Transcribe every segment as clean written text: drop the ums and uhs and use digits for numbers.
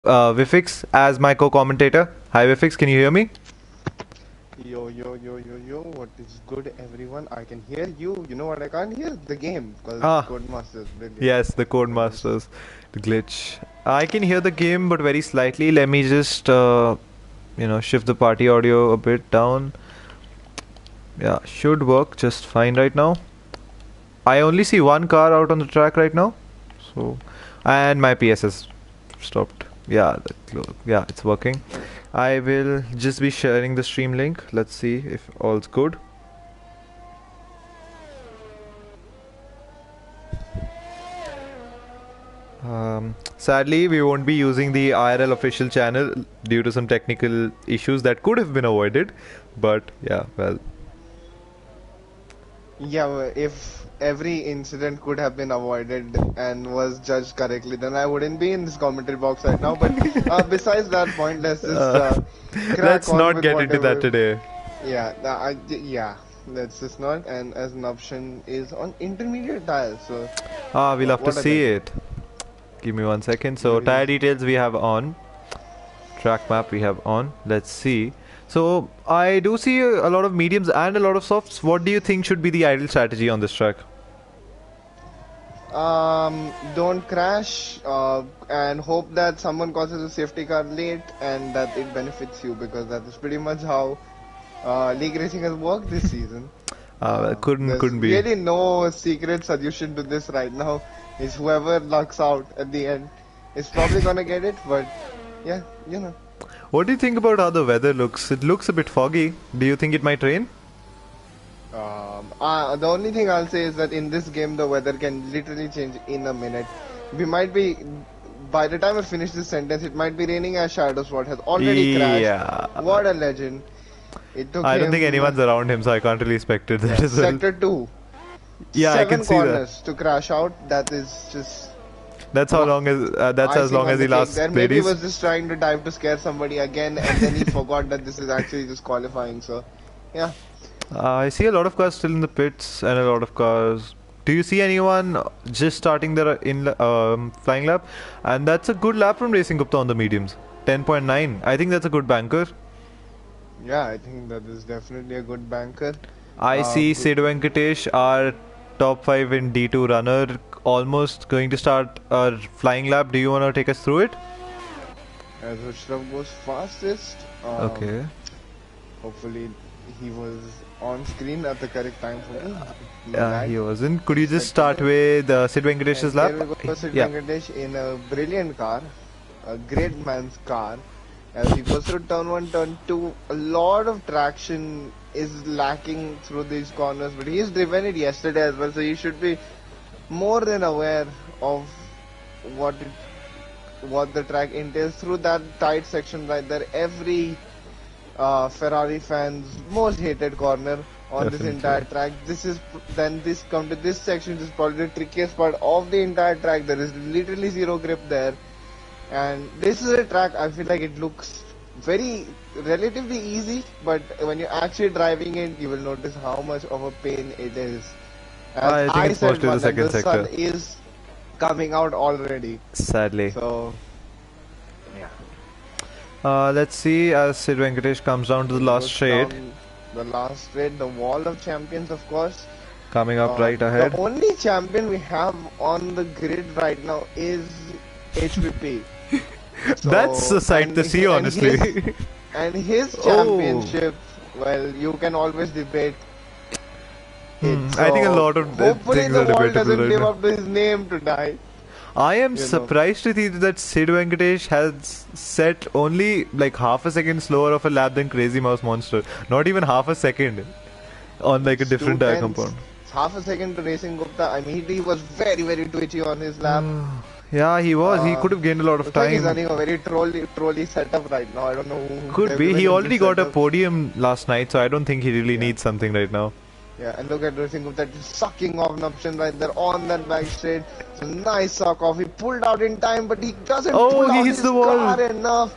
Vifix as my co-commentator. Hi Vifix, can you hear me? Yo, what is good, everyone? I can hear you. You know what I can't hear? The game, because Ah, Codemasters, brilliant. yes, the Goodness. Codemasters, the glitch. I can hear the game, but very slightly. Let me just, shift the party audio a bit down. Yeah, should work just fine right now. I only see one car out on the track right now, so, and my PS has stopped. Yeah, yeah, it's working. I will just be sharing the stream link. Let's see if all's good. Sadly, we won't be using the IRL official channel due to some technical issues that could have been avoided. But yeah, well, Yeah, if every incident could have been avoided and was judged correctly, then I wouldn't be in this commentary box right now. But besides that point, let's just uh, crack let's on not with get into that whatever. today. Yeah, yeah, let's just not. And as an option is on intermediate tires. So, We'll have to what are see they? it. Give me 1 second. So, We'll tire details we have on, track map we have on. Let's see. So, I do see a lot of mediums and a lot of softs. What do you think should be the ideal strategy on this track? Don't crash, and hope that someone causes a safety car late and that it benefits you, because that is pretty much how league racing has worked this season. There's Couldn't be. really no secret solution to this right now. Is whoever lucks out at the end is probably gonna get it, but yeah, you know. What do you think about how the weather looks? It looks a bit foggy. Do you think it might rain? The only thing I'll say is that in this game the weather can literally change in a minute. We might be, by the time I finish this sentence, it might be raining as Shadow Sword has already crashed. Yeah. What a legend. It took I don't think him, anyone's around him, so I can't really spectate that yeah, as well. Sector 2, Yeah, I can 7 see that. corners to crash out. That is just, That's how wow, long as that's as icing long on as the he cake lasts there. Maybe he ladies. was just trying to dive to scare somebody again, and then he forgot that this is actually just qualifying. So, yeah. I see a lot of cars still in the pits and a lot of cars. Do you see anyone just starting their flying lap? And that's a good lap from Racing Gupta on the mediums. 10.9. I think that's a good banker. Yeah, I think that is definitely a good banker. I see Good. Sid Venkatesh, our top 5 in D2 runner, almost going to start our flying lap. Do you want to take us through it? As Rushrav goes fastest, Okay. hopefully he was on screen at the correct time for me. He Yeah, he lagged. wasn't. Could you just start Second. with Sid Venkatesh's And lap? there we go, Sid Yeah. Venkatesh in a brilliant car, a great man's car. As he goes through turn 1, turn 2, a lot of traction is lacking through these corners, but he's driven it yesterday as well, so he should be more than aware of what what the track entails through that tight section right there. Every Ferrari fans' most hated corner on this Definitely. entire track. This come to this section. This is probably the trickiest part of the entire track. There is literally zero grip there, and this is a track I feel like it looks very relatively easy, but when you're actually driving it, you will notice how much of a pain it is. As I think I it's said, mostly the one, and second the sun sector. is coming out already. Sadly. So, yeah. Let's see as Sid Venkatesh comes down to the last Goes straight. down the last straight, the wall of champions, of course. Coming up right The ahead. only champion we have on the grid right now is HVP. That's a sight to see, honestly. And his Oh. championship, well, you can always debate it. I think a So lot of hopefully things the are wall debatable doesn't right live now. up to his name tonight. I am You know. surprised to see that Sid Venkatesh has set only like half a second slower of a lap than Crazy Mouse Monster. Not even half a second on like a It's different tire 2 tenths. compound. It's half a second to Racing Gupta. I mean, he was very twitchy on his lap. Yeah, he was. He Uh, could have gained a lot of Looks like he's time. running a very trolly setup right now. I don't know who Could be. He developed already this got a setup. podium last night, so I don't think he really Yeah. needs something right now. Yeah, and look at Racing Gupta just sucking off an option right there on that back straight. It's a nice suck off. He pulled out in time, but he doesn't Oh, pull he out hits his the wall. car enough.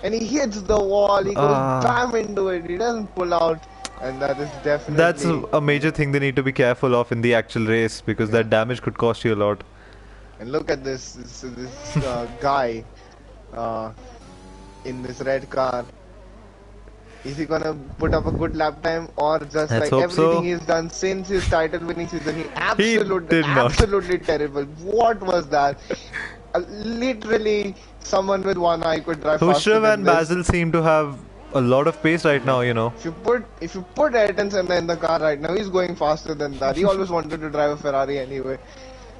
And he hits the wall. He goes Ah. bam into it. He doesn't pull out. And that is definitely... That's a major thing they need to be careful of in the actual race because that damage could cost you a lot. And look at this guy uh, in this red car. Is he gonna put up a good lap time, or just Let's like hope everything so. he's done since his title winning season, he He did not. absolutely terrible. What was that? Literally, someone with one eye could drive faster Hushrav than and this. Basil seem to have a lot of pace right Yeah. now, you know. If you put Ayrton Senna in the car right now, he's going faster than that. He always wanted to drive a Ferrari anyway.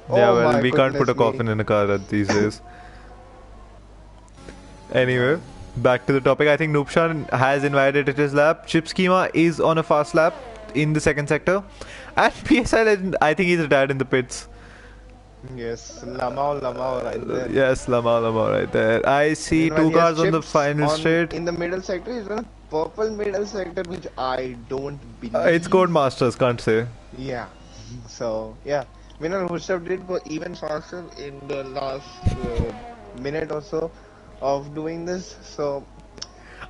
Yeah, Oh well, my we can't put a goodness me. coffin in a car these days. Anyway, Yeah. back to the topic. I think Noopshan has invalidated his lap. Chip Schema is on a fast lap in the second sector. And PSI Legend, I think he's retired in the pits. Yes, Lamau right there. Yes, Lama right there. I see Meanwhile, two he has cars on the chips final on straight. in the middle sector. He's on a purple middle sector, which I don't It's Code believe. Masters, can't say. Yeah. So yeah, Vinal Hushab did go even faster in the last minute or so of doing this. So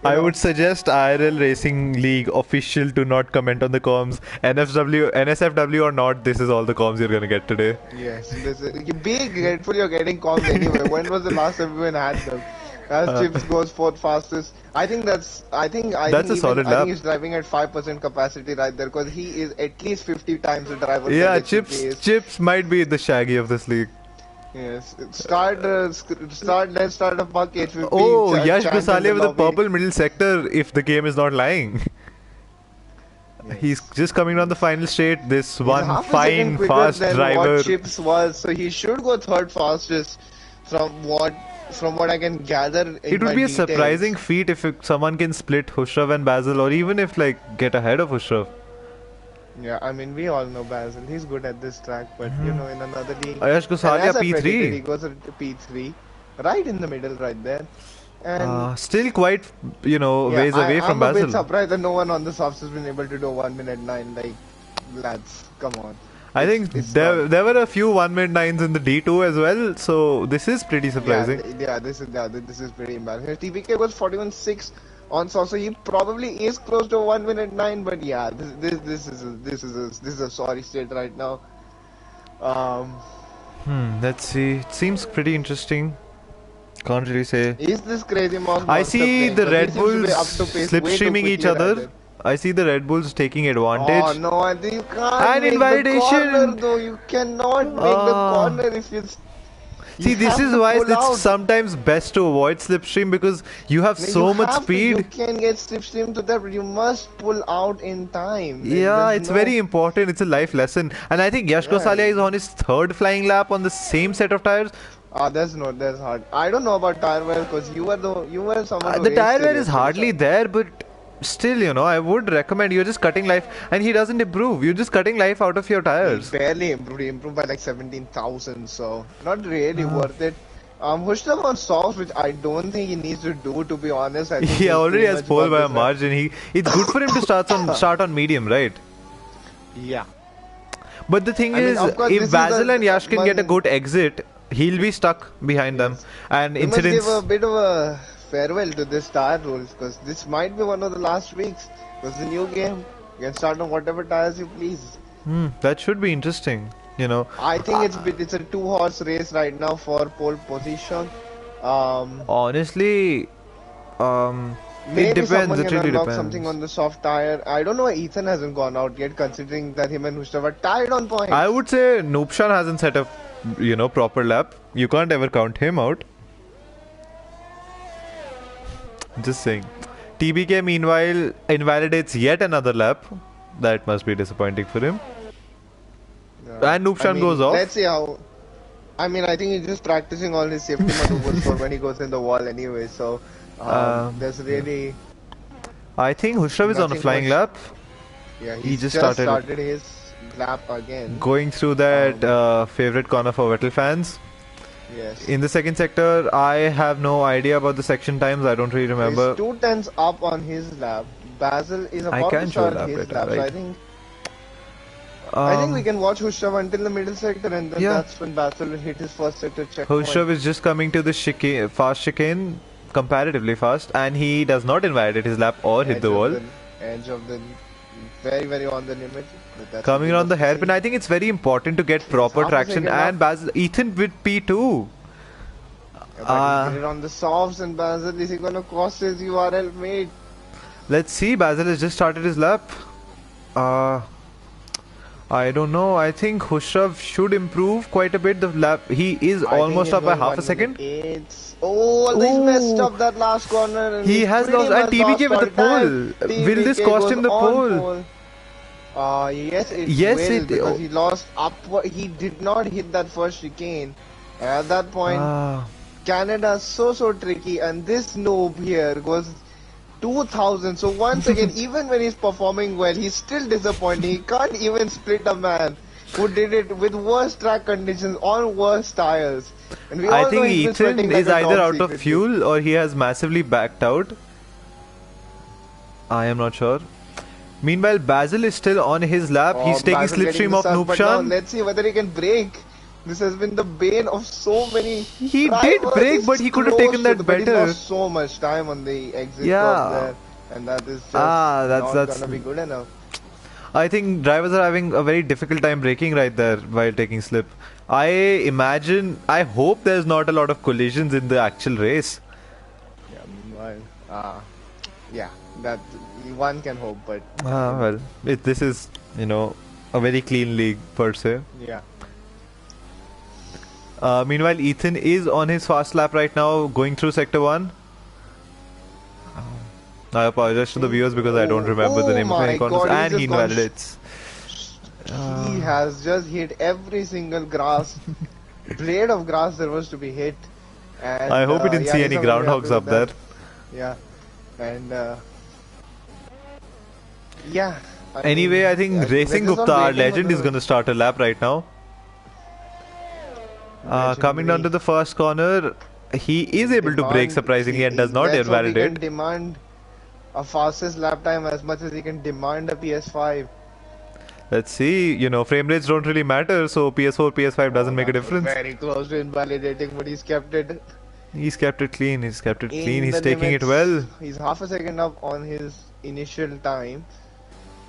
you I know, would suggest IRL Racing League official to not comment on the comms. NSFW or not, this is all the comms you're gonna get today. yes, this is, you be grateful you're getting comms anyway. When was the last time everyone had them? As Uh, Chips goes fourth fastest, that's a solid I think lap. he's driving at 5% capacity right there because he is at least 50 times the driver Yeah, that Chips HCK is. Chips might be the Shaggy of this league. Yes, let's start a buck HVP Oh, Yash chant in the Gosalia with a lobby. purple middle sector if the game is not lying. He's Yes. just coming down the final straight. This He's one half a second fine, quicker fast than what driver. Chips was, so he should go third fastest from what I can gather in It would my be a details. surprising feat if someone can split Hushrav and Basil, or even if get ahead of Hushrav. Yeah, I mean we all know Basil. He's good at this track, but you know in another league, Yash and Gosalia as I predicted, P3. he goes to P3, right in the middle, right there. And Still quite, yeah, ways away from I'm a bit Basil. surprised that no one on the softs has been able to do 1 minute 9. Like, lads, come on. I think It's not. there were a few 1 minute nines in the D2 as well, so this is pretty Yeah, surprising. this is pretty embarrassing. TPK was 41.6 on soft, so he probably is close to 1 minute 9. But yeah, this is a sorry state right now. Um, Let's see. It seems pretty interesting. Can't really say. is this crazy monk I monster see playing? the Because he Red seems to be Bulls up to pace way too slipstreaming each quickly right other. there. I see the Red Bulls taking Oh advantage. no, I think you can't And make the corner invalidation. though. You cannot make the Uh, corner if you See, this have is to why pull it's out. sometimes best to avoid slipstream because you have No, you so much have to. You speed. can get slipstream to that, but you must pull out in time. Yeah, There's it's no. very important. It's a life lesson. And I think Yash Yeah. Gosalia is on his third flying lap on the same set of tires. That's hard. I don't know about tire wear because you were someone who The raced tire it wear is yesterday. hardly there, but still, I would recommend you're just cutting life. And he doesn't improve. You're just cutting life out of your He tires. barely improved. He improved by like 17,000, so not really worth it. Pushed him on softs, which I don't think he needs to do. To be honest, I think He he's already pretty has much pole got by a this right. margin. It's good for him to start on medium, right? Yeah. But the thing I mean, is, of course, this if is Basil the and Yash can get a one. good exit, he'll be stuck behind them. Yes. And We must give a incidents. bit of a farewell to this tire rules because this might be one of the last weeks. Because the new game, you can start on whatever tires you please. That should be interesting. I think it's a two-horse race right now for pole position. Honestly, it Maybe depends. someone It can really unlock something depends. on the soft tire. I don't know why Ethan hasn't gone out yet, considering that him and Hustav are tied on points. I would say Noopshan hasn't set a, proper lap. You can't ever count him out. Just saying. TBK meanwhile invalidates yet another lap. That must be disappointing for him. And Noopshan goes off. Let's see how. I mean, I think he's just practicing all his safety maneuvers for when he goes in the wall anyway. So there's really I think Hushrav is on a nothing flying much. lap. Yeah, He he's just just started his lap again. going through that favorite corner for Vettel fans. Yes. In the second sector, I have no idea about the section times. I don't really remember. He's 2 tenths up on his lap. Basil is I about can to show start lap his data, lap. So right? I think we can watch Hushrav until the middle sector, and then Yeah. that's when Basil will hit his first sector checkpoint. Hushrav is just coming to the fast chicane, comparatively fast, and he does not invalidate his lap or hit Edge the of wall. Edge of the very on the limit. But that's Coming what we around the love to hairpin, see. I think it's very important to get proper half a traction. second And up. Basil, Ethan with P2. But he did it on the softs, and Basil is he gonna cost his URL mate? Let's see. Basil has just started his lap. Uh, I don't know. I think Hushav should improve quite a bit. The lap he is I think almost he's up by going half a 1 minute second. 8. Oh, he's messed Ooh, up that last corner, and he he's has pretty lost. And much TBK lost with the all time. pole. Will this TBK cost goes him the on pole? pole. Yes, it Yes, will it. because Oh, he lost upward. He did not hit that first chicane. And at that point, ah. Canada's so tricky, and this noob here goes 2000. So once again, even when he's performing well, he's still disappointing. He can't even split a man who did it with worse track conditions on worse tires. And we I all know think he's been Ethan sweating like is a either dog out of secretly. fuel or he has massively backed out. I am not sure. Meanwhile, Basil is still on his lap. He's taking Basil getting slipstream the of suck, but now Noobshan. let's see whether he can break. This has been the bane of so many He did drivers. break, He's but he could have close taken to that but he's better. lost so much time on the exit curve Yeah. there, and that is just That's not gonna be good enough. I think drivers are having a very difficult time braking right there while taking slip. I hope there's not a lot of collisions in the actual race. Yeah, meanwhile, yeah, that one can hope, but Well, this is, a very clean league per se. yeah. Meanwhile, Ethan is on his fast lap right now, going through sector 1. I apologize to the viewers because I don't remember the Oh name of any my corners, God, he's and he just gone invalidates. He has just hit every single grass, blade of grass there was to be hit. And, I hope he didn't yeah, see he's any not gonna be groundhogs happy up with there. that. Yeah, and yeah. Anyway, I think Racing let's just Gupta, not our wait him legend, for is going to start a lap right now. Coming down to the first corner, he is able to brake surprisingly and does not Let's hope he can invalidate. demand a fastest lap time as much as he can demand a PS5. Let's see, frame rates don't really matter, so PS4, PS5 doesn't make a That was difference. very close to invalidating, but he's kept it He's kept it clean, he's kept it clean, in he's the taking it limits. well. He's half a second up on his initial time.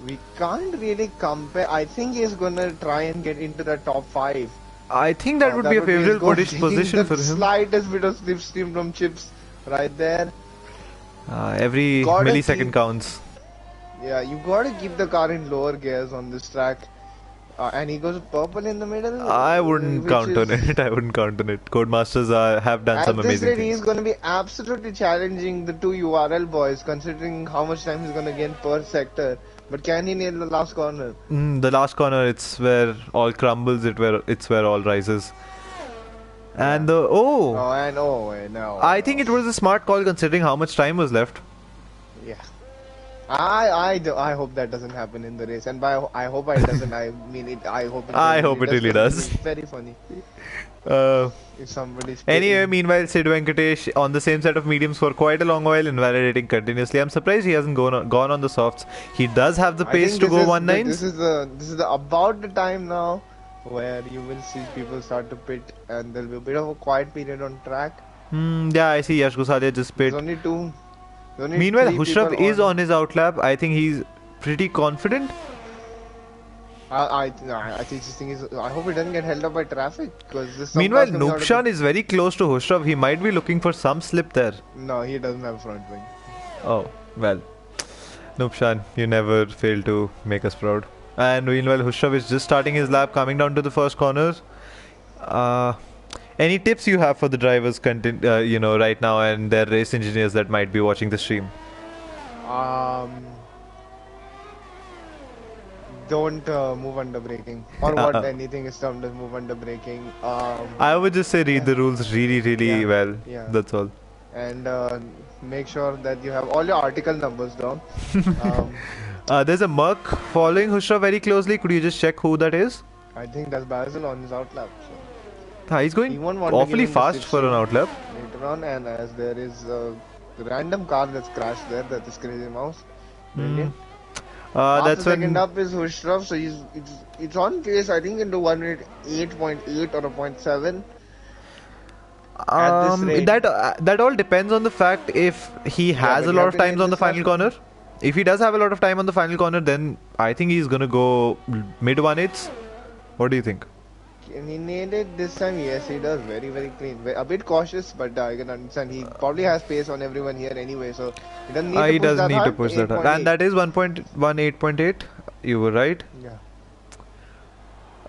We can't really compare. I think he's gonna try and get into the top 5. I think that would be a his favorable goal. position The for him. slightest bit of slipstream from Chips right there. Every Gotta millisecond counts. Yeah, you gotta keep the car in lower gears on this track. And he goes purple in the middle. I wouldn't count on it. I wouldn't count on it. Codemasters have done some At this amazing rate, things. he's going to be absolutely challenging the two URL boys, considering how much time he's going to gain per sector. But can he nail the last corner? The last corner, it's where all crumbles. It's where all rises. And the No. I think it was a smart call considering how much time was left. Yeah. I hope that doesn't happen in the race, and by I hope it doesn't. I mean it. I hope it. I hope it really does. It's very funny. If somebody's Anyway, meanwhile, Sid Venkatesh on the same set of mediums for quite a long while, invalidating continuously. I'm surprised he hasn't gone on the softs. He does have the pace to go 1.9. This is the about the time now where you will see people start to pit, and there'll be a bit of a quiet period on track. Yeah, I see Yash Gosalia just pit. There's only two. Meanwhile, Hushrav is on his outlap. I think he's pretty confident. I think this thing is. I hope it doesn't get held up by traffic because this. Meanwhile, Noobshan is very close to Hushrav. He might be looking for some slip there. No, he doesn't have front wing. Oh, well. Noobshan, you never fail to make us proud. And meanwhile, Hushrav is just starting his lap, coming down to the first corners. Any tips you have for the drivers, right now, and their race engineers that might be watching the stream? Don't move under braking, or what anything is termed as move under braking. I would just say read the rules really well. Yeah. That's all. And make sure that you have all your article numbers down. There's a Merc following Hushra very closely. Could you just check who that is? I think that's Basil on his outlap. So. He's going He won't want to awfully give him the fast for an outlap. later on, and as there is a random car that's crashed there, that is Crazy Mouse. Brilliant. That's the second when up is Hushrav, so it's on pace. I think into 1 minute 8.8 or a 0.7. At this rate. that all depends on the fact if he has a lot of times on the final corner. If he does have a lot of time on the final corner, then I think he's gonna go mid 1/8. What do you think? Can he nail it this time? Yes, he does. Very, very clean. A bit cautious, but I can understand. He probably has pace on everyone here anyway, so he doesn't need to He push doesn't that need to hard. push that hard. And 8.8. that is 1.18.8. You were right. Yeah.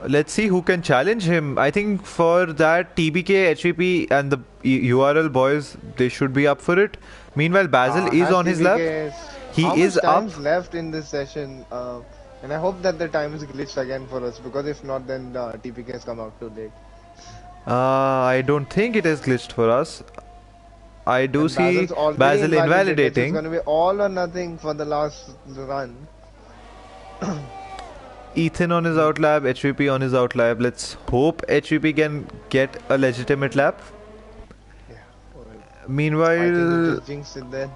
Let's see who can challenge him. I think for that, TBK, HVP, and the URL boys, they should be up for it. Meanwhile, Basil is Has on his lap. TBK? How He is much up. time's left in this session? And I hope that the time is glitched again for us, because if not, then TPK has come out too late. I don't think it is glitched for us. I do And see Basil's already Basil invalidated. So it's invalidating. going to be all or nothing for the last run. Ethan on his out lap, HVP on his out lap. Let's hope HVP can get a legitimate lap. Yeah. Well, I think you Meanwhile, just jinxed it there.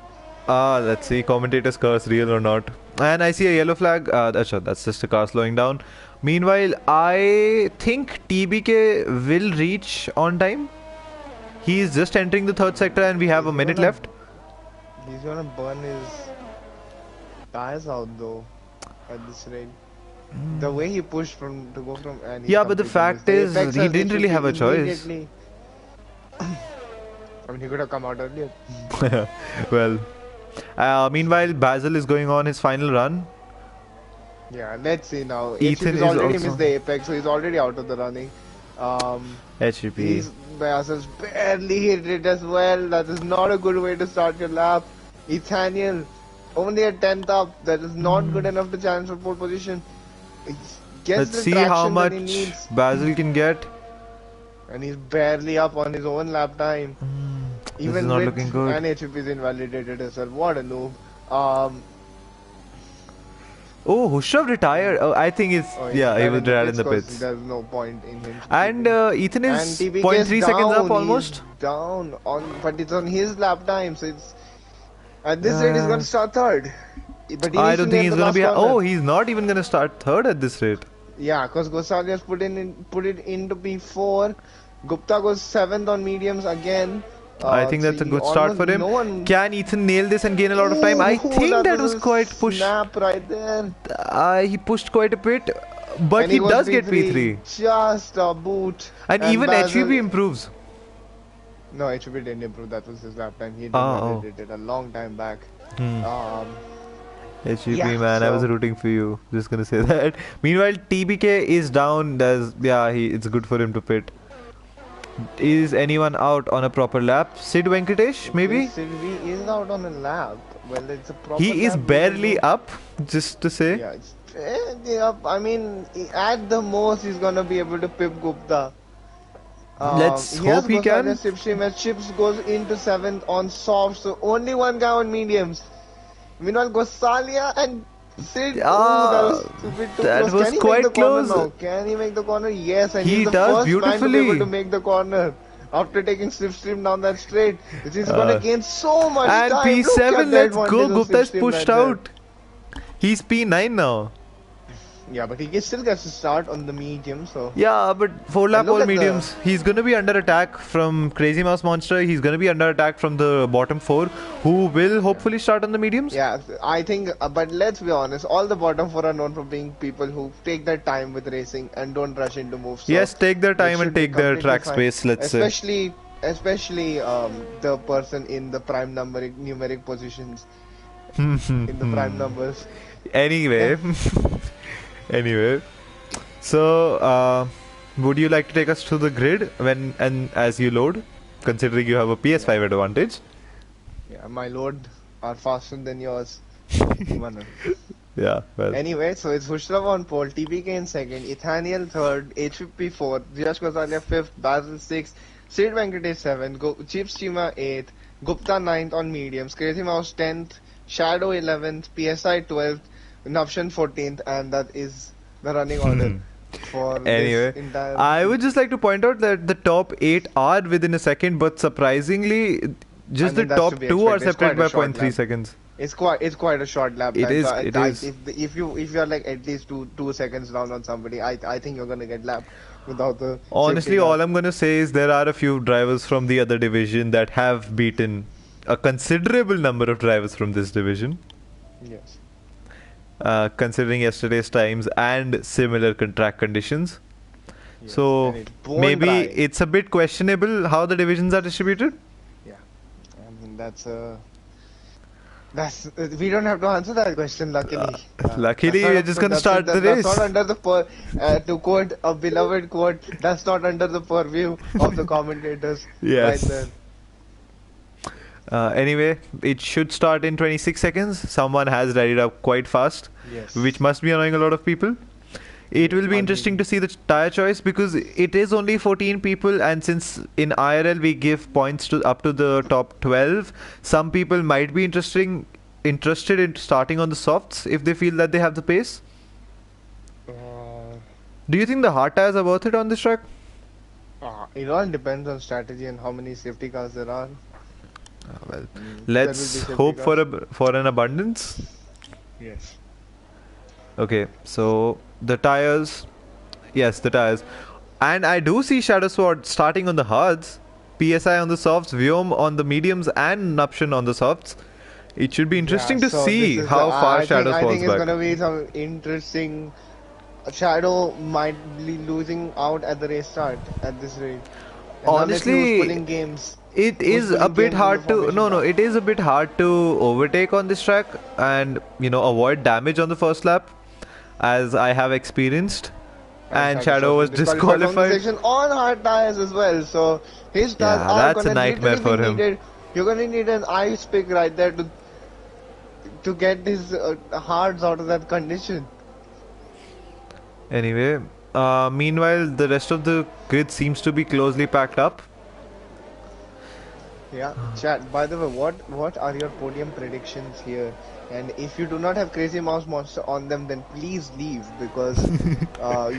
let's see, commentator's curse, real or not. And I see a yellow flag. That's just a car slowing down. Meanwhile, I think TBK will reach on time. He is just entering the third sector and we have a minute left. He's gonna burn his tires out though at this rate. The way he pushed to go from and he Yeah, but the completed fact this. is, The Apex he has didn't really have a choice. immediately- I mean, he could have come out earlier. Well, meanwhile, Basil is going on his final run. Yeah, let's see now. Ethan He's is already also- missed the apex, so he's already out of the running. HVP. He's Basil's barely hit it as well. That is not a good way to start your lap. Ethaniel, only a 10th up. That is not good enough to challenge for pole position. He gets Let's the see how traction that much he needs, Basil can get. and he's barely up on his own lap time. This Even is not with looking good. and HVP is invalidated as well. What a noob. Oh, Hushav retired. Oh, I think it's Oh, yeah, he was retired in the 'cause pits. There's no point in him. And keeping- Ethan And is TBK 0.3 is seconds up down, almost. He's down on, but it's on his lap time, so it's at this rate he's going to start third. But he I needs don't to think nail he's the gonna last be. corner. Oh, he's not even gonna start third at this rate. Yeah, because Gosalias put it into P4. Gupta goes 7th on mediums again. I think that's a good start for him. No one. Can Ethan nail this and gain a lot of time? I Ooh, think that was a quite push. Snap right there. He pushed quite a bit, but And he goes does get P3. Just a boot. And even Basil- HVP improves. No, HVP didn't improve. That was his lap time. He Oh. did it a long time back. Hmm. HVP, Yeah, man, I was so- rooting for you. Just gonna say that. Meanwhile, TBK is down. It's good for him to pit. Is anyone out on a proper lap? Sid Venkatesh, maybe? Sylvie is out on a lap. Well, it's a proper He is lap, barely even up, just to say. though- Yeah, it's barely up. I mean, at the most, he's gonna be able to pip Gupta. Let's hope he can. Slipstream as Chips goes into 7th on soft, so only one guy on mediums. Meanwhile, Gosalia and Sid. Ah, that was stupid too that close. was Can he quite make the corner close. now? Can he make the corner? Yes, and He he's the does first man to be beautifully. able to make the corner after taking Slipstream down that straight. Which is gonna gain so much And time. Look P7, at the let's go. advantage of Gupta is Slipstream pushed right there. out. He's P9 now. Yeah, but still gets to start on the medium, so. Yeah, but 4 lap look all at the- mediums. He's gonna be under attack from Crazy Mouse Monster. He's gonna be under attack from the bottom 4, who will hopefully start on the mediums. Yeah, I think, but let's be honest, all the bottom 4 are known for being people who take their time with racing and don't rush into moves. So Yes, take their they time should and be take their completely track fine. space, let's say. Especially the person in the prime numeric positions, in the prime numbers. Anyway, anyway, so would you like to take us to the grid when and as you load, considering you have a PS5 advantage? Yeah, my lord are faster than yours. Manoj. Yeah, well, Anyway, so it's Hushlav on pole, TBK in second, Ethaniel third, HVP fourth, Yash Gosalia fifth, Basil sixth, Sid Venkatesh seventh, Chips Chima eighth, Gupta ninth on mediums, Crazy Mouse 10th, Shadow 11th, PSI 12th, Navshan 14th, and that is the running order for anyway, this entire. I would just like to point out that the top 8 are within a second, but surprisingly, just I mean, the that's top to be 2 are expected. It's separated quite by a short 0.3 lap. seconds. It's quite a short lap It time. is, So it I, is. If you're like at least two seconds down on somebody, I think you're gonna get lapped without the. Honestly, safety all lap. I'm gonna say is there are a few drivers from the other division that have beaten a considerable number of drivers from this division. Yes. Considering yesterday's times and similar track conditions. Yes, and So it won't maybe dry. it's a bit questionable how the divisions are distributed. Yeah, I mean that's we don't have to answer that question. Luckily, that's Luckily, not we're just gonna that's start the that's not race. under the to quote a beloved quote. That's not under the purview of the commentators right Yes. there. Anyway, it should start in 26 seconds. Someone has read it up quite fast, which Yes, must be annoying a lot of people. It yes, will be interesting to see the tire choice because it is only 14 people, and since in IRL we give points to up to the top 12, some people might be interested in starting on the softs if they feel that they have the pace. uh, Do you think the hard tires are worth it on this track? it all depends on strategy and how many safety cars there are. Well, There will be let's safety hope for cars. an abundance. Yes. Okay, so the tires, yes, the tires, and I do see Shadow Sword starting on the hards, PSI on the softs, Vyom on the mediums, and Nuption on the softs. It should be Yeah, interesting to so this see is how far Shadow I falls think it's back. gonna be some interesting. Shadow might be losing out at the race start at this rate, and now let's see who's Honestly, pulling games. it Who's is a pulling bit games in the hard to. formation No, no, car? it is a bit hard to overtake on this track and avoid damage on the first lap, as I have experienced. And And Shadow Shadow Sword was is disqualified from the disqualified. section on hard tires as well. So his tires Yeah, are that's a gonna nightmare literally be for him. needed. You're gonna need an ice pick right there to get his hards out of that condition. Anyway, meanwhile, the rest of the grid seems to be closely packed up. Yeah, chat. By the way, what are your podium predictions here? And if you do not have Crazy Mouse Monster on them, then please leave because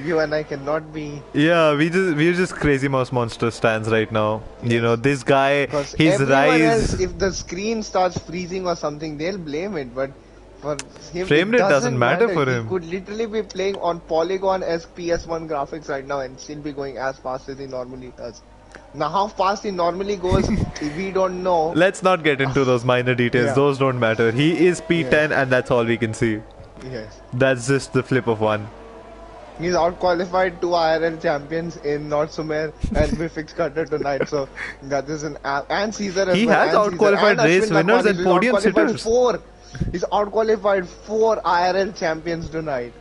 you and I cannot be. Yeah, we're just crazy mouse monster stands right now. Yes, This guy, because his everyone else, rise, if the screen starts freezing or something, they'll blame it. But for him, frame it rate doesn't doesn't matter matter. for He him. could literally be playing on Polygon as PS1 graphics right now and still be going as fast as he normally does. Now, how fast he normally goes, we don't know. Let's not get into those minor details. Yeah. Those don't matter. He is P10, Yes. and that's all we can see. Yes. That's just the flip of one. He's outqualified two IRL champions in North Sumer and Vifix Cutter tonight. So that is and Caesar as He well. has And Caesar outqualified and race Ashwin winners Lakhwani. and He's podium outqualified sitters. four. He's outqualified four IRL champions tonight.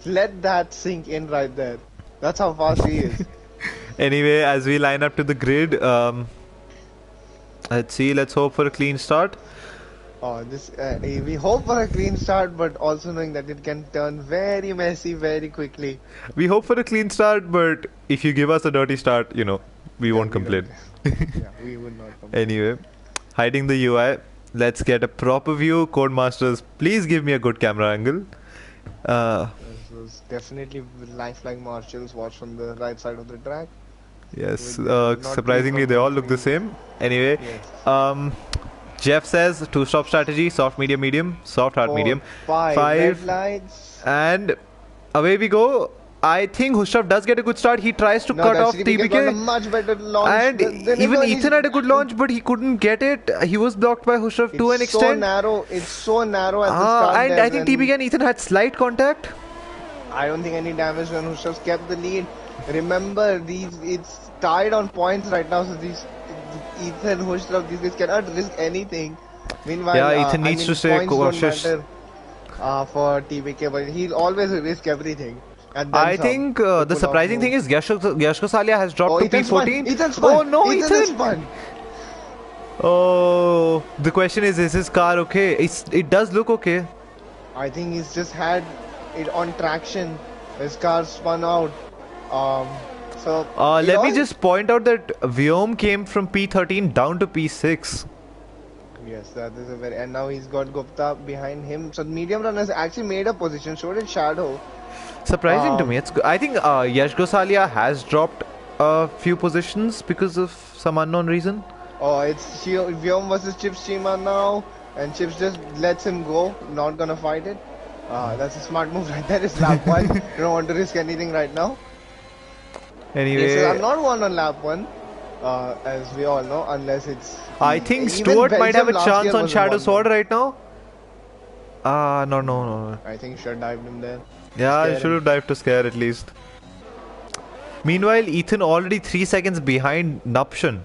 Let that sink in right there. That's how fast he is. Anyway, as we line up to the grid, let's see. Let's hope for a clean start. Oh, this we hope for a clean start, but also knowing that it can turn very messy very quickly. We hope for a clean start, but if you give us a dirty start, we Yeah, won't we complain. yeah, we would not complain. Anyway, hiding the UI. Let's get a proper view. Codemasters, please give me a good camera angle. This was definitely lifelike marshals watch from the right side of the track. Yes, With not surprisingly, too they all from look the same. Anyway, Yes. Jeff says two-stop strategy: soft, medium, medium, soft, hard, 4, medium. 5 Five. red lights. And away we go. I think Hushrav does get a good start. He tries to No, cut that's off TBK got a TBK. much better launch. And than even anyone. Ethan had a good launch, but he couldn't get it. He was blocked by Hushrav to an It's so extent. narrow. It's so narrow at the start. And there I think when- TBK and Ethan had slight contact. I don't think any damage when Hushas kept the lead. Remember, it's tied on points right now, so these Ethan, Hushrav, these guys cannot risk anything. Meanwhile, Yeah, Ethan needs to stay points don't cautious. matter for TBK, but he'll always risk everything. And then I some think to the pull off surprising thing moves. is Yash Gosalia has dropped Oh, to Ethan's P14. spun. Ethan's spun. Oh no, Ethan is Ethan! spun. Oh, the question is his car okay? It does look okay. I think he's just had it on traction. His car spun out. So it Let me all- just point out that Vyom came from P13 down to P6. Yes, that is a very. And now he's got Gupta behind him. So the medium runners actually made a position. So did Shadow. Surprising to Um, me. I think Yash Gosalia has dropped a few positions because of some unknown reason. Oh, it's Vyom versus Chips Chima now, and Chips just lets him go. Not gonna fight it. That's a smart move right there. It's lap one. You don't want to risk anything right now. Anyway, Yes, I'm not one on lap one, as we all know, unless it's. I think even Stuart might have a Belgium last chance year on was Shadow one. Sword right now. Ah, no, no, no, no. I think should have dived him there to Yeah, you scare should him. have dived to scare at least. Meanwhile, Ethan already 3 seconds behind Nuption.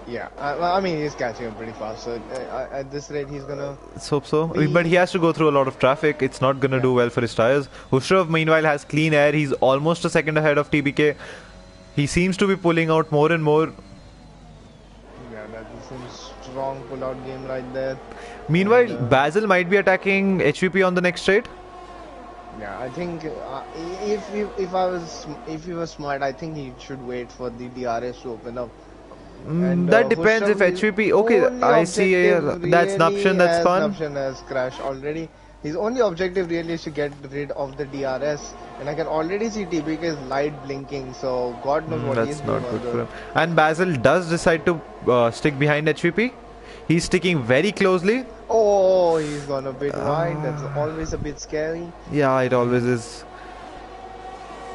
Yeah, I mean he's catching him pretty fast. So at this rate, he's gonna Let's hope so. But he be. has to go through a lot of traffic. It's not gonna Yeah, do well for his tires. Hushrov, meanwhile, has clean air. He's almost a second ahead of TBK. He seems to be pulling out more and more. yeah, that is some strong pull-out game right there. Meanwhile, And Basil might be attacking HVP on the next straight. yeah, I think if he was smart, I think he should wait for the DRS to open up. And That depends if Hushav is HVP. Okay, only I see. objective That's really Nuption. That's has fun. Nuption has crashed already. His only objective really is to get rid of the DRS, and I can already see TBK's light blinking. So God knows what he's That's doing not on good for the. him. And Basil does decide to stick behind HVP. He's sticking very closely. Oh, he's gone a bit wide. That's always a bit scary. Yeah, it always is.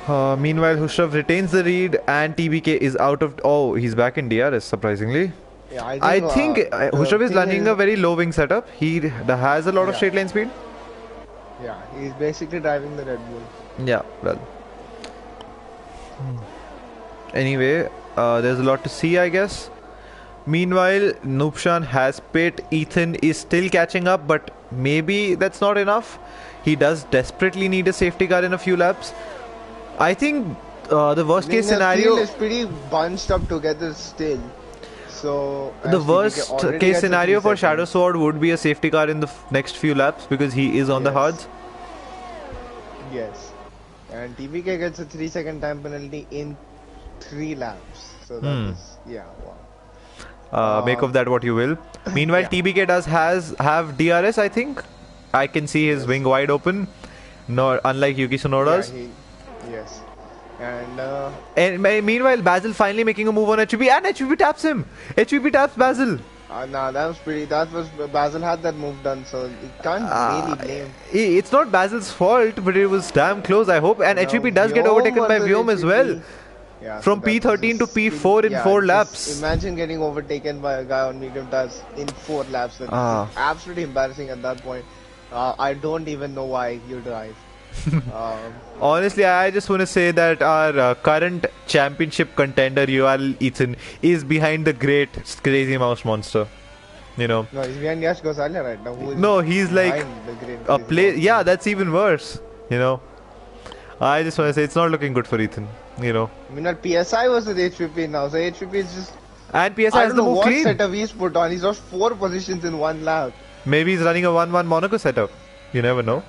Meanwhile, Hushav retains the lead and TBK is out of. Oh, he's back in DRS, surprisingly. Yeah, I think the Hushav is thing running a very low wing setup. He has a lot of Yeah. straight line speed. Yeah, he's basically driving the Red Bull. Yeah, well. Anyway, there's a lot to see, I guess. Meanwhile, Nupshan has pit. Ethan is still catching up, but maybe that's not enough. He does desperately need a safety car in a few laps. I think the worst case The scenario. field is pretty bunched up together still. So The as TBK worst already case gets a scenario 3 for Shadow seconds. Sword would be a safety car in the next few laps because he is on the Yes. hards. Yes. And TBK gets a 3-second time penalty in 3 laps. So that Hmm. is, yeah, wow. Make of that what you will. Meanwhile, Yeah. TBK does have DRS. I think I can see his Yes. wing wide open. No, unlike Yuki Tsunoda's. Yes. And And meanwhile, Basil finally making a move on HVP and HVP taps him. HVP taps Basil. nah, that was Basil had that move done, so you can't really blame. It's not Basil's fault, but it was damn close. I hope. And No, HVP does get Vyom overtaken by versus Vyom as well. HVP. Yeah, From so that P13 to was P4 in yeah, 4 just laps. Imagine getting overtaken by a guy on medium tires in 4 laps. That's Ah. absolutely embarrassing at that point. I don't even know why you drive. um, Honestly, I just want to say that our current championship contender, URL Ethan, is behind the great Crazy Mouse Monster. You know. no, he's behind Yash Gosalia right now. Who is No, he's like behind the great a Crazy play. Mouse. Yeah, that's even worse. You know. I just want to say it's not looking good for Ethan. You know. Meanwhile, PSI was with HPP now, so HPP is just. And PSI I has don't the know move what clean. setup he's put on. He's lost 4 positions in 1 lap. Maybe he's running a 1-1 Monaco setup. You never know.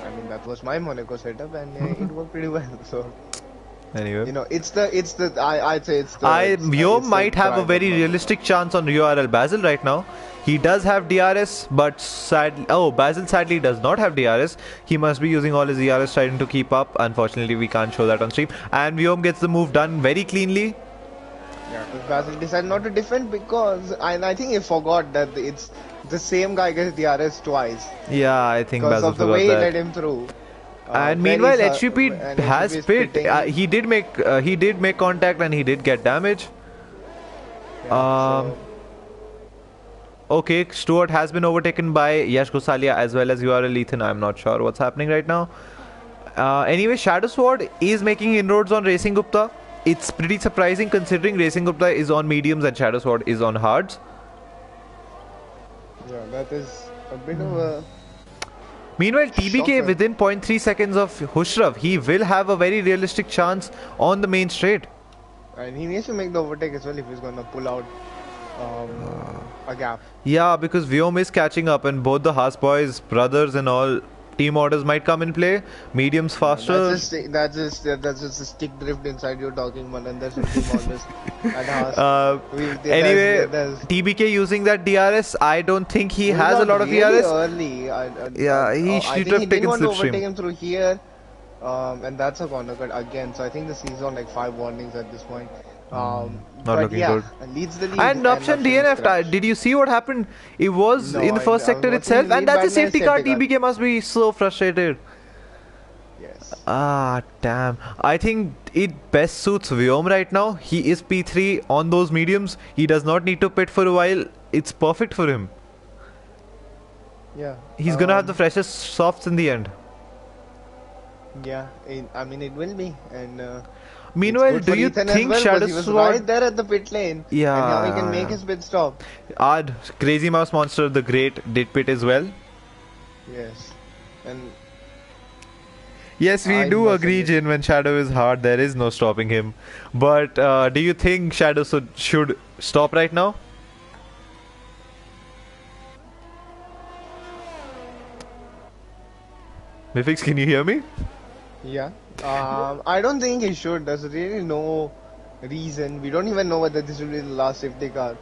I mean, that was my Monaco setup, and it worked pretty well. So. Anyway. You know, I'd say it's the Vyom it's might the have a driver, very but- realistic chance on URL Basil right now. He does have DRS, but Basil sadly does not have DRS. He must be using all his DRS trying to keep up. Unfortunately, we can't show that on stream. And Vyom gets the move done very cleanly. Yeah, because Basil decided not to defend because, and I think he forgot that it's the same guy gets DRS twice Yeah, I think because Basil of the way he forgot let that. him through. And when meanwhile, he's, HVP and has HVP is pit. pitting. He did make contact and he did get damage. Yeah, Okay, Stuart has been overtaken by Yash Gosalia as well as URL Ethan. I'm not sure what's happening right now. Anyway, Shadow Sword is making inroads on Racing Gupta. It's pretty surprising considering Racing Gupta is on mediums and Shadow Sword is on hards. yeah, that is a bit of a. Meanwhile, TBK Shocker. within 0.3 seconds of Hushrav, he will have a very realistic chance on the main straight. And he needs to make the overtake as well if he's gonna pull out a gap. Yeah, because Vyom is catching up and both the Haas boys, brothers and all, team orders might come in play. Mediums faster. That's just a stick drift inside you're talking about, and that's team orders at Haas. Anyway, there's TBK using that DRS, I don't think he Moved has a out lot of really DRS. early. Yeah, he I should think have he taken didn't want to slipstream. overtake him through here, and that's a corner cut again. So I think he's on like 5 warnings at this point. Not But looking yeah, good. leads the lead. And Nuption DNF, crashed. did you see what happened? It was No, in the first I sector was itself, watching and that's a lead by safety my car. safety car. TBK must be so frustrated. Yes. Ah, damn. I think it best suits Vyom right now. He is P3 on those mediums. He does not need to pit for a while. It's perfect for him. Yeah. He's gonna have the freshest softs in the end. Yeah. I mean, it will be, and it's Meanwhile, good do for you Ethan as think well because Shadow he was Sword? right there at the pit lane, and now he can make Yeah. his pit stop. Odd. Crazy Mouse Monster the Great did pit as well. Yes, and Yes, we I do must agree, admit, Jin. When Shadow is hard, there is no stopping him. But do you think Shadow should stop right now? Mifix, can you hear me? yeah. I don't think he should. There's really no reason. We don't even know whether this will be the last safety car.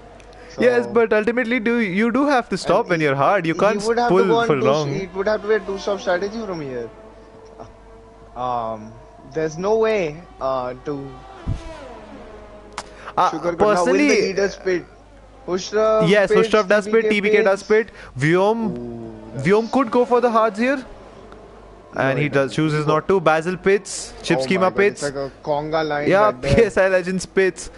Yes, So, but ultimately, do have to and stop when you're hard. You he can't would have to go pull for on two. long. It would have to be a two-stop strategy from here. There's no way to Sugar could now win the Personally, leader's pit. Hushrav yes, pits, Hushrav does pit, TBK TBK does pits. pit. Vyom That's could go for the hards here, no, and he he does doesn't. He chooses go. not to. Basil pits, Chip Oh my Schema God, it's pits. like a conga line Yeah, right there. PSI Legends pits.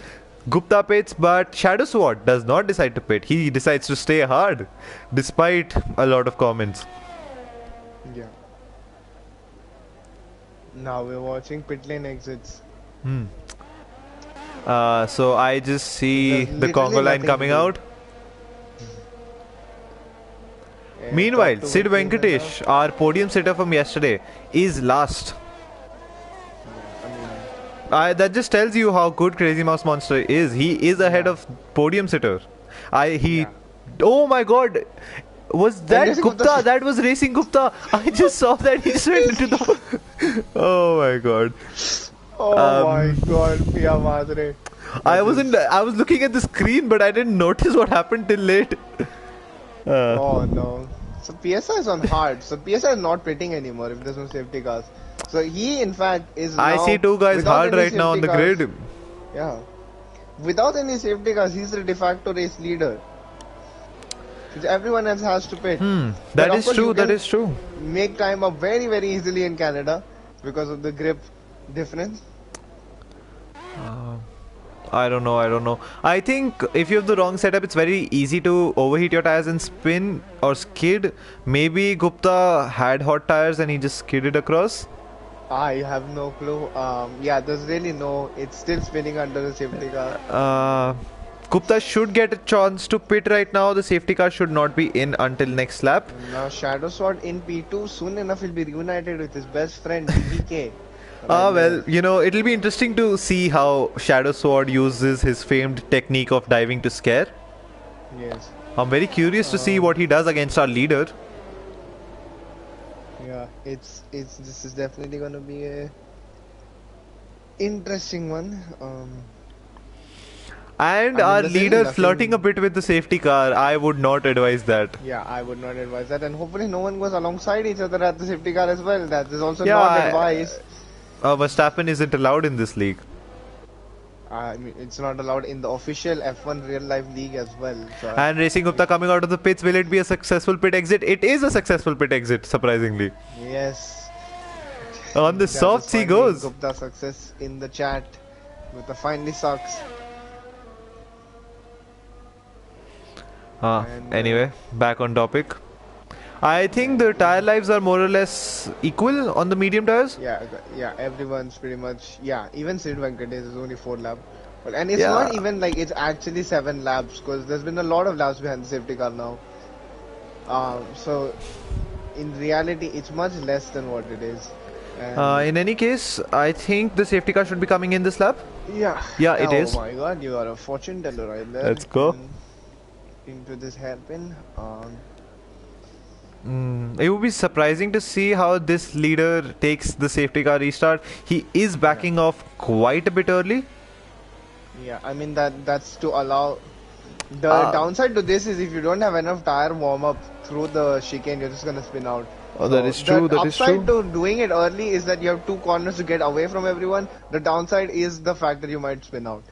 Gupta pits, but Shadow Sword does not decide to pit. He decides to stay hard, despite a lot of comments. Yeah. Now we're watching pit lane exits. So I just see There's the literally Congo line nothing to coming do. out. Meanwhile, Top two Sid would be in and out. Venkatesh, our podium sitter from yesterday, is last. Yeah, I mean, That just tells you how good Crazy Mouse Monster is. He is ahead yeah, of podium sitter. He. yeah. Oh my God! Was And that Racing Gupta. Gupta? That was Racing Gupta. I just saw that he just went into the. Oh my God! Oh my Um, God, Pia Madre. I That wasn't. is. I was looking at the screen, but I didn't notice what happened till late. Uh, Oh no. So PSI is on hard. So PSI is not pitting anymore if there's no safety cars. So he in fact is I see now two guys without hard any right now on safety the cars. grid. Yeah. Without any safety cars, he's the de facto race leader. Since everyone else has to pit. But That of is course you true. That can is true. make time up very very easily in Canada because of the grip difference. I don't know. I don't know. I think if you have the wrong setup, it's very easy to overheat your tires and spin or skid. Maybe Gupta had hot tires and he just skidded across. I have no clue. Yeah, there's really no. It's still spinning under the safety car. Uh, Gupta should get a chance to pit right now. The safety car should not be in until next lap. Now Shadow Sword in P2 soon enough he'll be reunited with his best friend DBK. Right Well, there. it'll be interesting to see how Shadow Sword uses his famed technique of diving to scare. Yes. I'm very curious to see Um, what he does against our leader. yeah, it's this is definitely gonna be a interesting one. And I mean our there's really leader flirting a nothing. bit with the safety car. I would not advise that. Yeah, I would not advise that, and hopefully no one goes alongside each other at the safety car as well. That is also Yeah, not advised. Verstappen isn't allowed in this league. I mean, it's not allowed in the official F1 real life league as well. So, And Racing Gupta coming out of the pits, will it be a successful pit exit? It is a successful pit exit, surprisingly. yes, On the they are just softs he finding goes. Gupta success in the chat with the finally sucks. And Anyway, back on topic. I think the tire lives are more or less equal on the medium tires. yeah, everyone's pretty much Even Sid Venkatesh is only 4 laps, but and it's Yeah. not even like it's actually 7 laps because there's been a lot of laps behind the safety car now. So in reality, it's much less than what it is. And In any case, I think the safety car should be coming in this lap. yeah, Yeah, it oh is. my God, you are a fortune teller right there. Let's go. Into this hairpin. It would be surprising to see how this leader takes the safety car restart. He is backing off quite a bit early. Yeah, I mean that's to allow. The Uh, downside to this is if you don't have enough tire warm up through the chicane, you're just gonna spin out. Oh, So that is true. the That is true. upside to doing it early is that you have 2 corners to get away from everyone. The downside is the fact that you might spin out.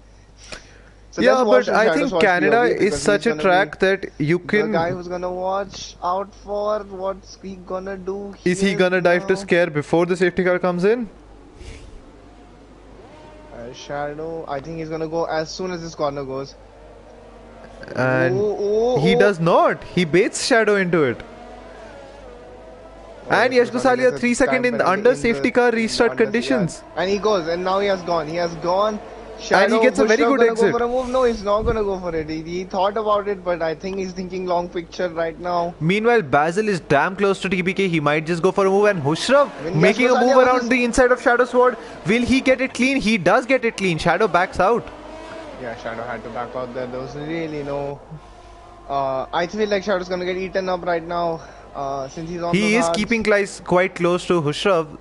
So let's Yeah, watch but I Shadow think Sword's Canada POV is because such he's a gonna track be that you the guy can. who's gonna watch out for what's he gonna do Is he here gonna dive to now. scare before the safety car comes in? Shadow, I think he's gonna go as soon as this corner goes. And Ooh, ooh, he ooh. does not. He baits Shadow into it. And Yash Yash Gosali Gosalia gets a 3 second time in penalty under in safety the car restart under, yeah. conditions. And he goes, and now he has gone. He has gone. And he Shadow gets a very Bushraf good gonna go exit. for a move? No, he's not gonna go for it. He thought about it, but I think he's thinking long picture right now. Meanwhile, Basil is damn close to TBK. He might just go for a move. And Hushrav I mean, Yash making a move Gosalia around versus the inside of Shadow Sword. Will he get it clean? He does get it clean. Shadow backs out. yeah, Shadow had to back out there. There was really no. I feel like Shadow's gonna get eaten up right now. Since he's on He those is hards. keeping quite close to Hushrav.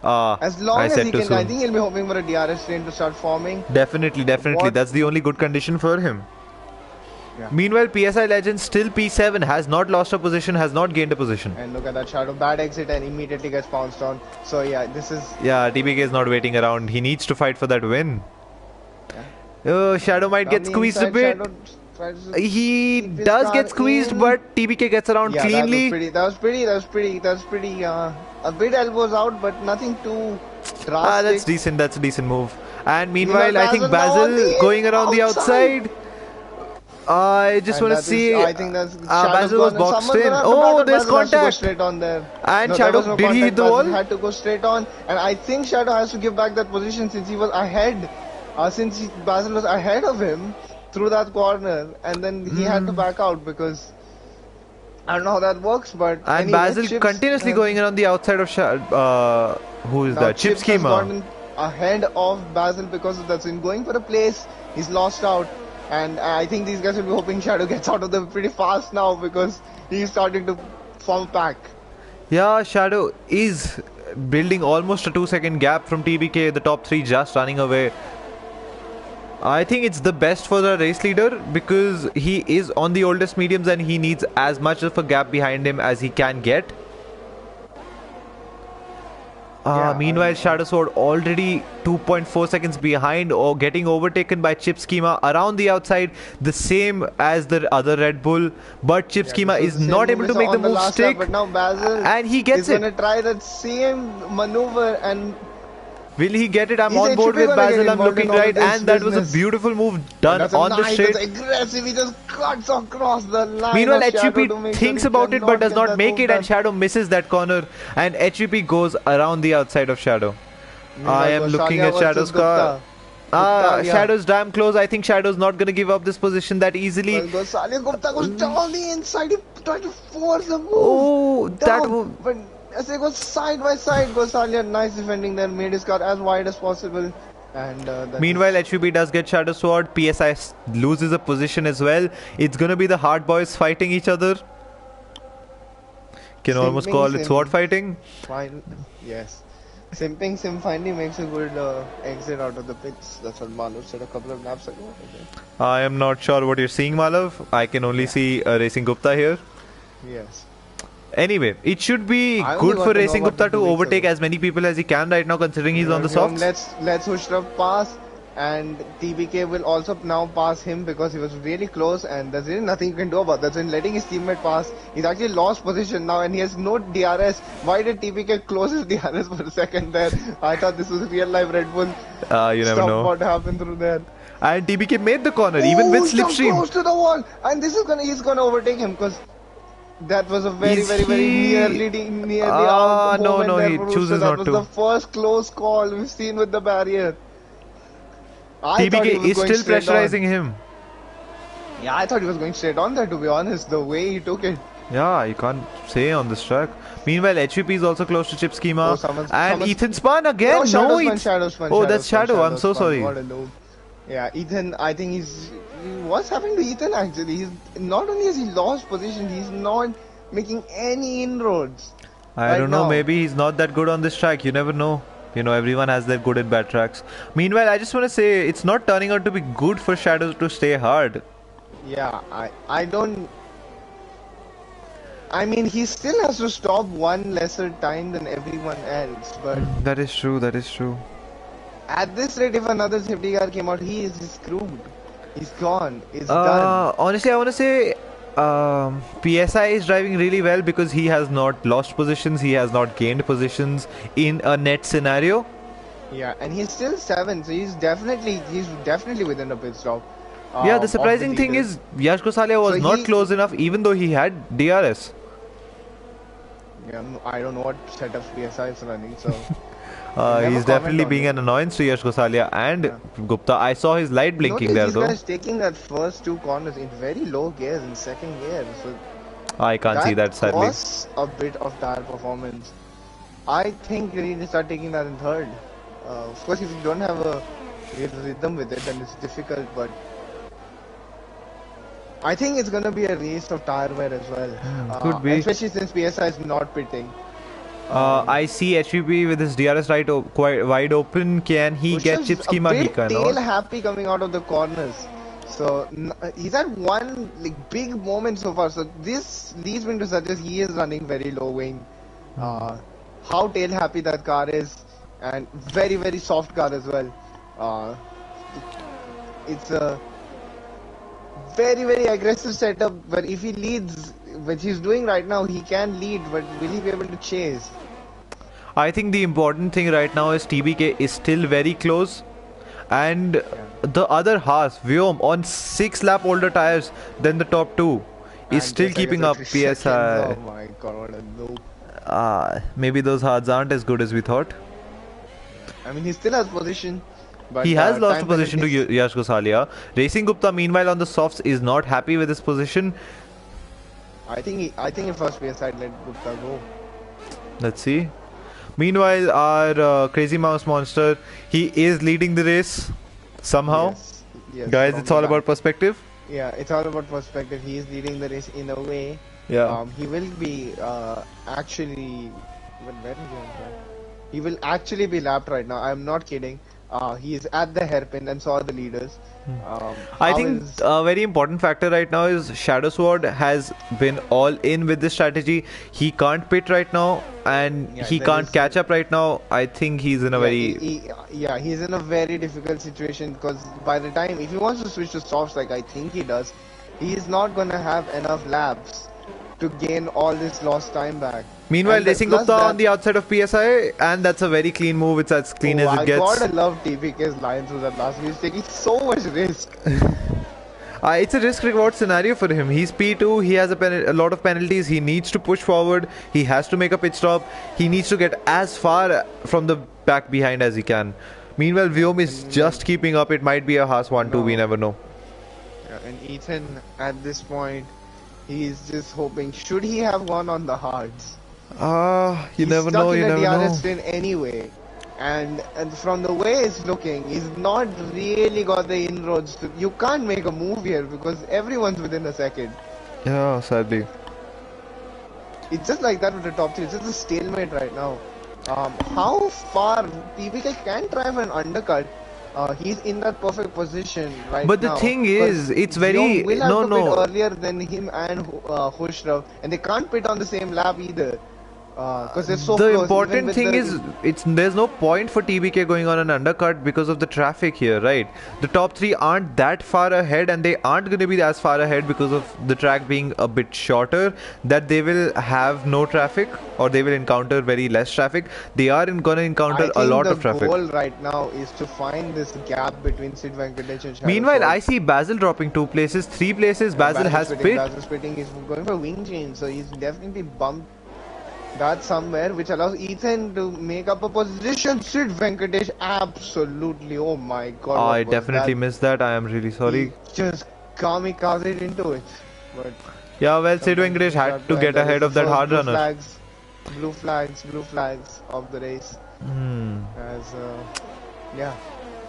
As I long as said he too can, I soon. think he'll be hoping for a DRS train to start forming. Definitely. What? That's the only good condition for him. Yeah. Meanwhile, PSI Legend still P7, has not lost a position, has not gained a position. And look at that Shadow, bad exit and immediately gets pounced on. So yeah, this is... Yeah, TBK is not waiting around. He needs to fight for that win. Yeah. Shadow might Down get the squeezed a inside, bit. Shadow tries to He keep his does car get squeezed, in. but TBK gets around Yeah, cleanly. that was pretty. A bit elbows out, but nothing too drastic. That's a decent move. And meanwhile, I think Basil now on Basil the going around the outside. I just And want to that see. is, I think that's Shadow's Basil was gone and boxed someone's in. gonna have to Oh, back there's up. Basil has to go contact. straight on there. And No, there Shadow, was no did he hit contact. the Basil wall? had to go straight on, and I think Shadow has to give back that position since he was ahead. Basil was ahead of him through that corner, and then he had to back out because I don't know how that works, but And anyway, Basil Chips continuously has- going around the outside of who is now that? Chip Chips has Schema. gotten ahead of Basil because of that. So in going for a place, he's lost out. And I think these guys will be hoping Shadow gets out of them pretty fast now because he's starting to form a pack. Yeah, Shadow is building almost a 2 second gap from TBK. The top three just running away. I think it's the best for the race leader because he is on the oldest mediums and he needs as much of a gap behind him as he can get. Meanwhile, Shadow Sword already 2.4 seconds behind or getting overtaken by Chip Schema around the outside, the same as the other Red Bull. But Chip Schema is not able to make the move stick. But now Basil and he gets is it. going to try that same maneuver and Will he get it? I'm Is on board HTP with gonna get Basil. I'm involved looking in all of right, this and that was a business? beautiful move done that's on the straight. That's aggressive. He just cuts across the line. Meanwhile, of Shadow to HVP make thinks sure he about it but cannot does get not that make move it, done. and Shadow misses that corner, and HVP goes around the outside of Shadow. I am looking at Shadow's car. Shadow's damn close. I think Shadow's not going to give up this position that easily. Well, Gosalia Gupta goes down the inside. He tried to force a move. Oh, down, that move. But as it goes side by side, Gosalia, nice defending there, made his car as wide as possible. And meanwhile, HVP does get Shadow Sword. PSI loses a position as well. It's going to be the hard boys fighting each other. Can almost call it sword fighting. Fine. Yes. Simping Sim finally makes a good exit out of the pits. That's what Malav said a couple of laps ago. I am not sure what you're seeing, Malav. I can only see Racing Gupta here. Yes. Anyway, it should be I good only for got to know Racing about Gupta the to 2 weeks overtake ago. as many people as he can right now, considering he's on the softs. Let's Hushraf pass, and TBK will also now pass him because he was really close, and there's really nothing you can do about that. So in letting his teammate pass, he's actually lost position now, and he has no DRS. Why did TBK close his DRS for a second there? I thought this was real life Red Bull. You never Stuff know. what happened through there. And TBK made the corner, even with So slipstream. close to the wall, and he's gonna overtake him because that was a very nearly out moment no, there he for chooses Rooster. That not was to. the first close call we've seen with the barrier. I thought he TBK was is going still straight on. pressurizing him. Yeah, I thought he was going straight on there, to be honest, the way he took it. Yeah, you can't say on this track. Meanwhile, HVP is also close to Chip Schema. And Ethan spun again. Shadow's fun. Oh, that's Shadow. I'm so sorry. What a loop. Yeah, Ethan, I think what's happening to Ethan actually? He's not only has he lost position, he's not making any inroads. I don't know, maybe he's not that good on this track. You never know. You know, everyone has their good and bad tracks. Meanwhile, I just want to say it's not turning out to be good for Shadow to stay hard. Yeah, I don't. I mean, he still has to stop one lesser time than everyone else, but That is true. That is true. at this rate, if another safety car came out, he is screwed. He's gone. It's done. Honestly, I want to say PSI is driving really well because he has not lost positions. He has not gained positions in a net scenario. Yeah, and he's still 7, so he's definitely within a pit stop. Yeah, the surprising thing is Yash Gosalia was So not close enough even though he had DRS. Yeah, I don't know what setup PSI is running, so we'll never He's comment definitely on being it. an annoyance to Yash Gosalia and Yeah. Gupta. I saw his light blinking Notice there these though. guys taking that first two corners in very low gears in second gear, so I can't see that that sadly. costs a bit of tire performance. I think you need to start taking that in third. Of course, if you don't have a real rhythm with it, then it's difficult, but I think it's gonna be a race of tire wear as well, Could be. especially since PSI is not pitting. Um, I see HVP with his DRS right quite wide open. Can he get chip Ushav's a schema? He bit tail cannot. happy coming out of the corners. So he's had one like big moment so far. So this leads me to suggest he is running very low wing. How tail happy that car is, and very soft car as well. Uh, it's a very aggressive setup. But if he leads, which he's doing right now, he can lead. But will he be able to chase? I think the important thing right now is TBK is still very close, and Yeah. the other Haas, Vyom, on 6 lap older tires than the top two, is And still PSI gets keeping a up 3 seconds. PSI. Oh my god, what a loop. Maybe those Haas aren't as good as we thought. I mean, he still has position, He but has lost a time position to penalties. Yash Gosalia. Racing Gupta, meanwhile, on the softs, is not happy with his position. I think if first PSI I'd let Gupta go. Let's see. Meanwhile, our Crazy Mouse Monster, he is leading the race somehow. Yes, yes, Guys, from it's the all back. about perspective. Yeah, it's all about perspective. He is leading the race in a way. Yeah. He will be actually. Well, where is he on track? He will actually be lapped right now. I'm not kidding. He is at the hairpin and saw the leaders. I How think is a very important factor right now is Shadow Sword has been all in with this strategy. He can't pit right now and yeah? he There can't is catch up right now. I think he's in a yeah, very. yeah, he's in a very difficult situation because by the time if he wants to switch to softs like I think he does, he's not gonna have enough laps to gain all this lost time back. Meanwhile, And Racing plus Gupta on that, the outside of PSI, and that's a very clean move. It's as clean oh, as it I gets. gotta love TPK's line through that last. He's taking so much risk. It's a risk reward scenario for him. He's P2, he has a lot of penalties, he needs to push forward, he has to make a pit stop, he needs to get as far from the back behind as he can. Meanwhile, Vyom is And just keeping up. It might be a Haas 1-2, we no, never know. and Ethan at this point, he's just hoping. Should he have won on the hards? You He's never stuck know, in you a never know. DRS lane anyway. And from the way it's looking, he's not really got the inroads. You can't make a move here because everyone's within a second. Yeah, sadly. It's just like that with the top three. It's just a stalemate right now. How far PBK can try for an undercut? He's in that perfect position right But the now. thing Because is, it's Vyom very. will have No, to pit no. earlier than him and Hushrav, and they can't pit on the same lap either. Because they're so The close. Even important with thing is, the there's no point for TBK going on an undercut because of the traffic here, right? The top three aren't that far ahead, and they aren't going to be as far ahead because of the track being a bit shorter. That they will have no traffic, or they will encounter very less traffic. They are going to I encounter a think lot the of traffic. goal right now is to find this gap between Sid Venkatesh and Shadow Meanwhile, Sword. I see Basil dropping 2 places, 3 places. Basil has pit. Basil's spitting. He's going for wing change, so he's definitely bumped that somewhere, which allows Ethan to make up a position. Sid Venkatesh, absolutely. Oh my god, I what was definitely that? missed that. I am really sorry. He just kamikazed into it. But Yeah, well, Sid sometimes Venkatesh you had have to to, and get there is ahead the of that first hard runner. blue flags of the race. As yeah,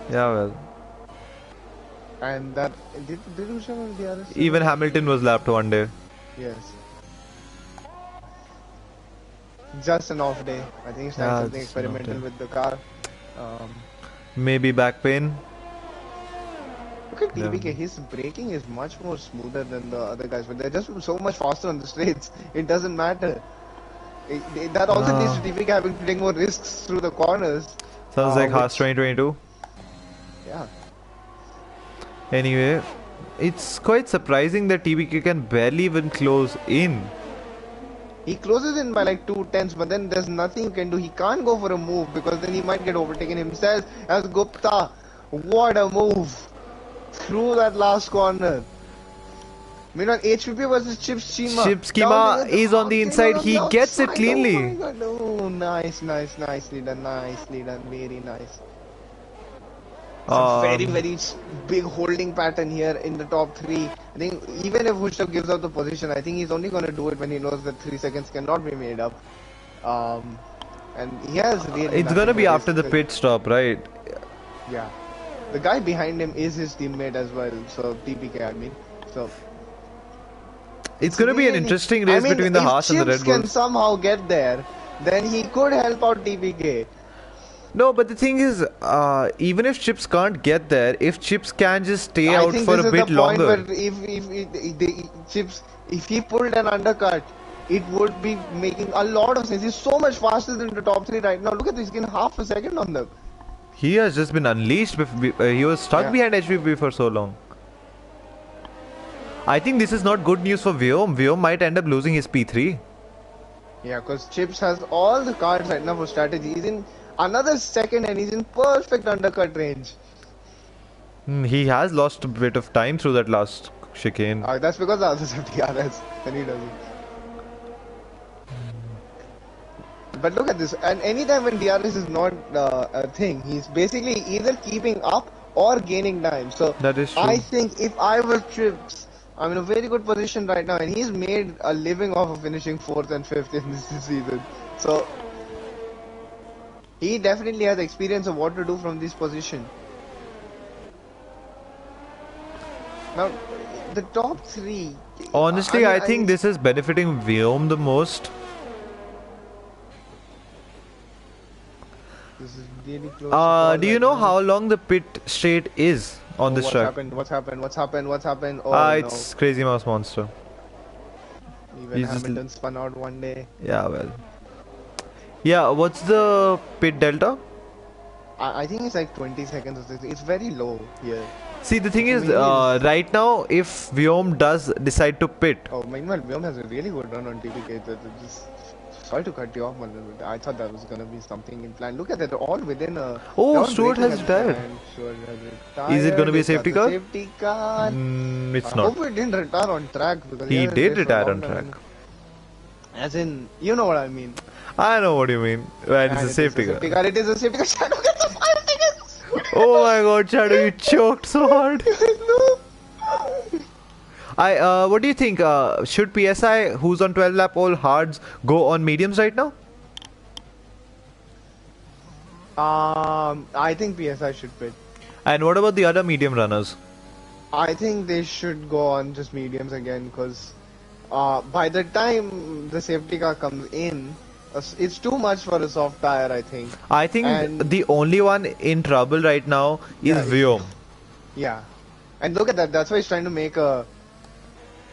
Yeah, well. and that did Usha have DRS? Even Hamilton was lapped one day. Yes. Just an off day. I think he's trying Yeah, something it's an off experimental day. with the car. Um, Maybe back pain. Look at Yeah. TBK. His braking is much more smoother than the other guys, but they're just so much faster on the straights. It doesn't matter. That also leads to TBK having to take more risks through the corners. Sounds like Haas Which, 2022. yeah. Anyway, it's quite surprising that TBK can barely even close in. He closes in by like 2 tenths, but then there's nothing you can do. He can't go for a move because then he might get overtaken himself as Gupta. What a move! Through that last corner. Meanwhile, HPP versus Chip Schema. Chip Schema is on the inside. He gets it cleanly. Oh my god, oh, nice, leader, very nice. It's a very big holding pattern here in the top 3. I think even if Hushab gives up the position, I think he's only going to do it when he knows that 3 seconds cannot be made up. And he has really. It's going to be after the pit stop, right? Yeah. The guy behind him is his teammate as well, so TPK I mean. So it's going to be an interesting race between the Haas and the Red Bulls. If Chips can somehow get there, then he could help out TPK. No, but the thing is, even if Chips can't get there, if Chips can just stay out for a bit longer. If he pulled an undercut, it would be making a lot of sense. He's so much faster than the top 3 right now. Look at this, he's getting half a second on them. He has just been unleashed. He was stuck behind HPP for so long. I think this is not good news for Vyom. Vyom might end up losing his P3. Yeah, because Chips has all the cards right now for strategy. He's in another second and he's in perfect undercut range. He has lost a bit of time through that last chicane. That's because the others have DRS and he doesn't. But look at this, and anytime when DRS is not a thing, he's basically either keeping up or gaining time. So that is true. I think if I were Chips, I'm in a very good position right now, and he's made a living off of finishing 4th and 5th in this season. So he definitely has experience of what to do from this position. Now, the top 3. Honestly, I think this is benefiting Vyom the most. This is really close. Do you know how long the pit straight is on this track? What's happened? Oh, it's Crazy Mouse Monster. Even Hamilton spun out one day. Yeah, well. Yeah, what's the pit delta? I think it's like 20 seconds or something. It's very low here. See, the thing is, right now, if Vyom does decide to pit... Oh, meanwhile, Vyom has a really good run on TPK. Sorry to cut you off, man. I thought that was going to be something in plan. Look at that, all within a... Oh, Stuart has retired. Is it going to be a safety car? Safety car. It's not. I hope he didn't retire on track. Because he did retire on track. As in, you know what I mean. I know what you mean. Right, it's a safety car. It is a safety car. Shadow gets the 5 seconds. Oh my god, Shadow, you choked so hard. What do you think? Should PSI, who's on 12 lap all hards, go on mediums right now? I think PSI should pit. And what about the other medium runners? I think they should go on just mediums again, because by the time the safety car comes in, it's too much for a soft tire, I think. I think the only one in trouble right now is Vyom. Yeah. And look at that, that's why he's trying to make a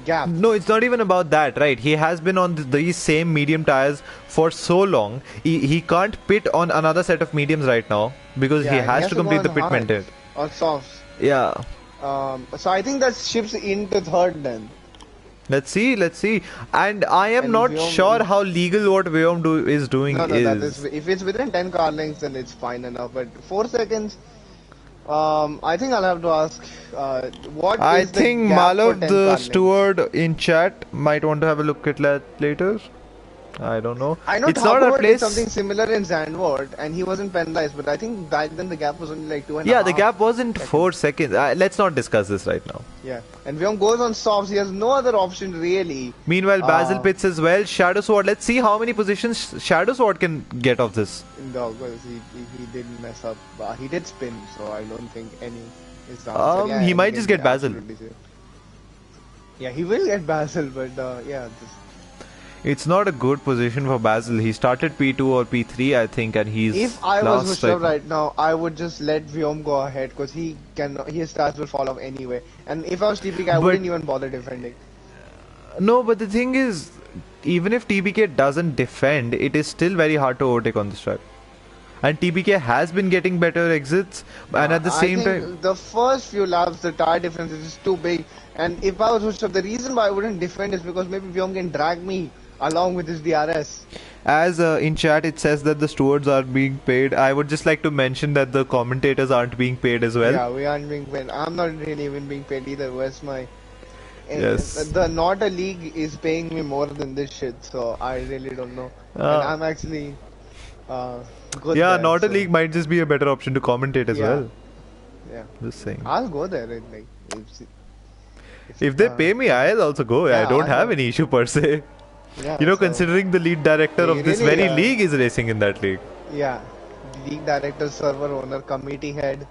gap. No, it's not even about that, right? He has been on these same medium tires for so long. He can't pit on another set of mediums right now because he has to complete the pit mandate. Or softs. Yeah. So I think that shifts into 3rd then. Let's see. And I am not sure how legal what Vyom is doing is. If it's within 10 car lengths, then it's fine enough. But 4 seconds, I think I'll have to ask, what I is think the gap Malav, for 10 the car steward in chat, might want to have a look at that later. I don't know. I know it's not a place. Did something similar in Zandvoort, and he wasn't penalized, but I think back then the gap was only like 2.5. Yeah, the gap wasn't 4 seconds. Let's not discuss this right now. Yeah, and Vyom goes on softs. He has no other option really. Meanwhile, Basil pits as well. Shadow Sword. Let's see how many positions Shadow Sword can get off this. No, because he did mess up. He did spin, so I don't think any is the answer. Yeah, he might just get Basil. Yeah, he will get Basil, but yeah. It's not a good position for Basil. He started P2 or P3, I think, and he's. If I was Hushab right now, I would just let Vyom go ahead because his stars will fall off anyway. And if I was TPK, I wouldn't even bother defending. No, but the thing is, even if TPK doesn't defend, it is still very hard to overtake on this track. And TPK has been getting better exits, and at the same time, the first few laps, the tire difference is too big. And if I was Hushab, the reason why I wouldn't defend is because maybe Vyom can drag me along with his DRS. As in chat it says that the stewards are being paid. I would just like to mention that the commentators aren't being paid as well. Yeah, we aren't being paid. I'm not really even being paid either. Where's my... Yes. The not a league is paying me more than this shit, so I really don't know. And Uh, I'm actually good yeah, there, not a so league might just be a better option to commentate as yeah, well. yeah. Just saying. I'll go there. Like, If they pay me, yeah, I'll also go. I yeah, don't I have know. any issue per se. You Yeah, know, so considering the lead director of this really, very league is racing in that league. yeah, league director, server owner, committee head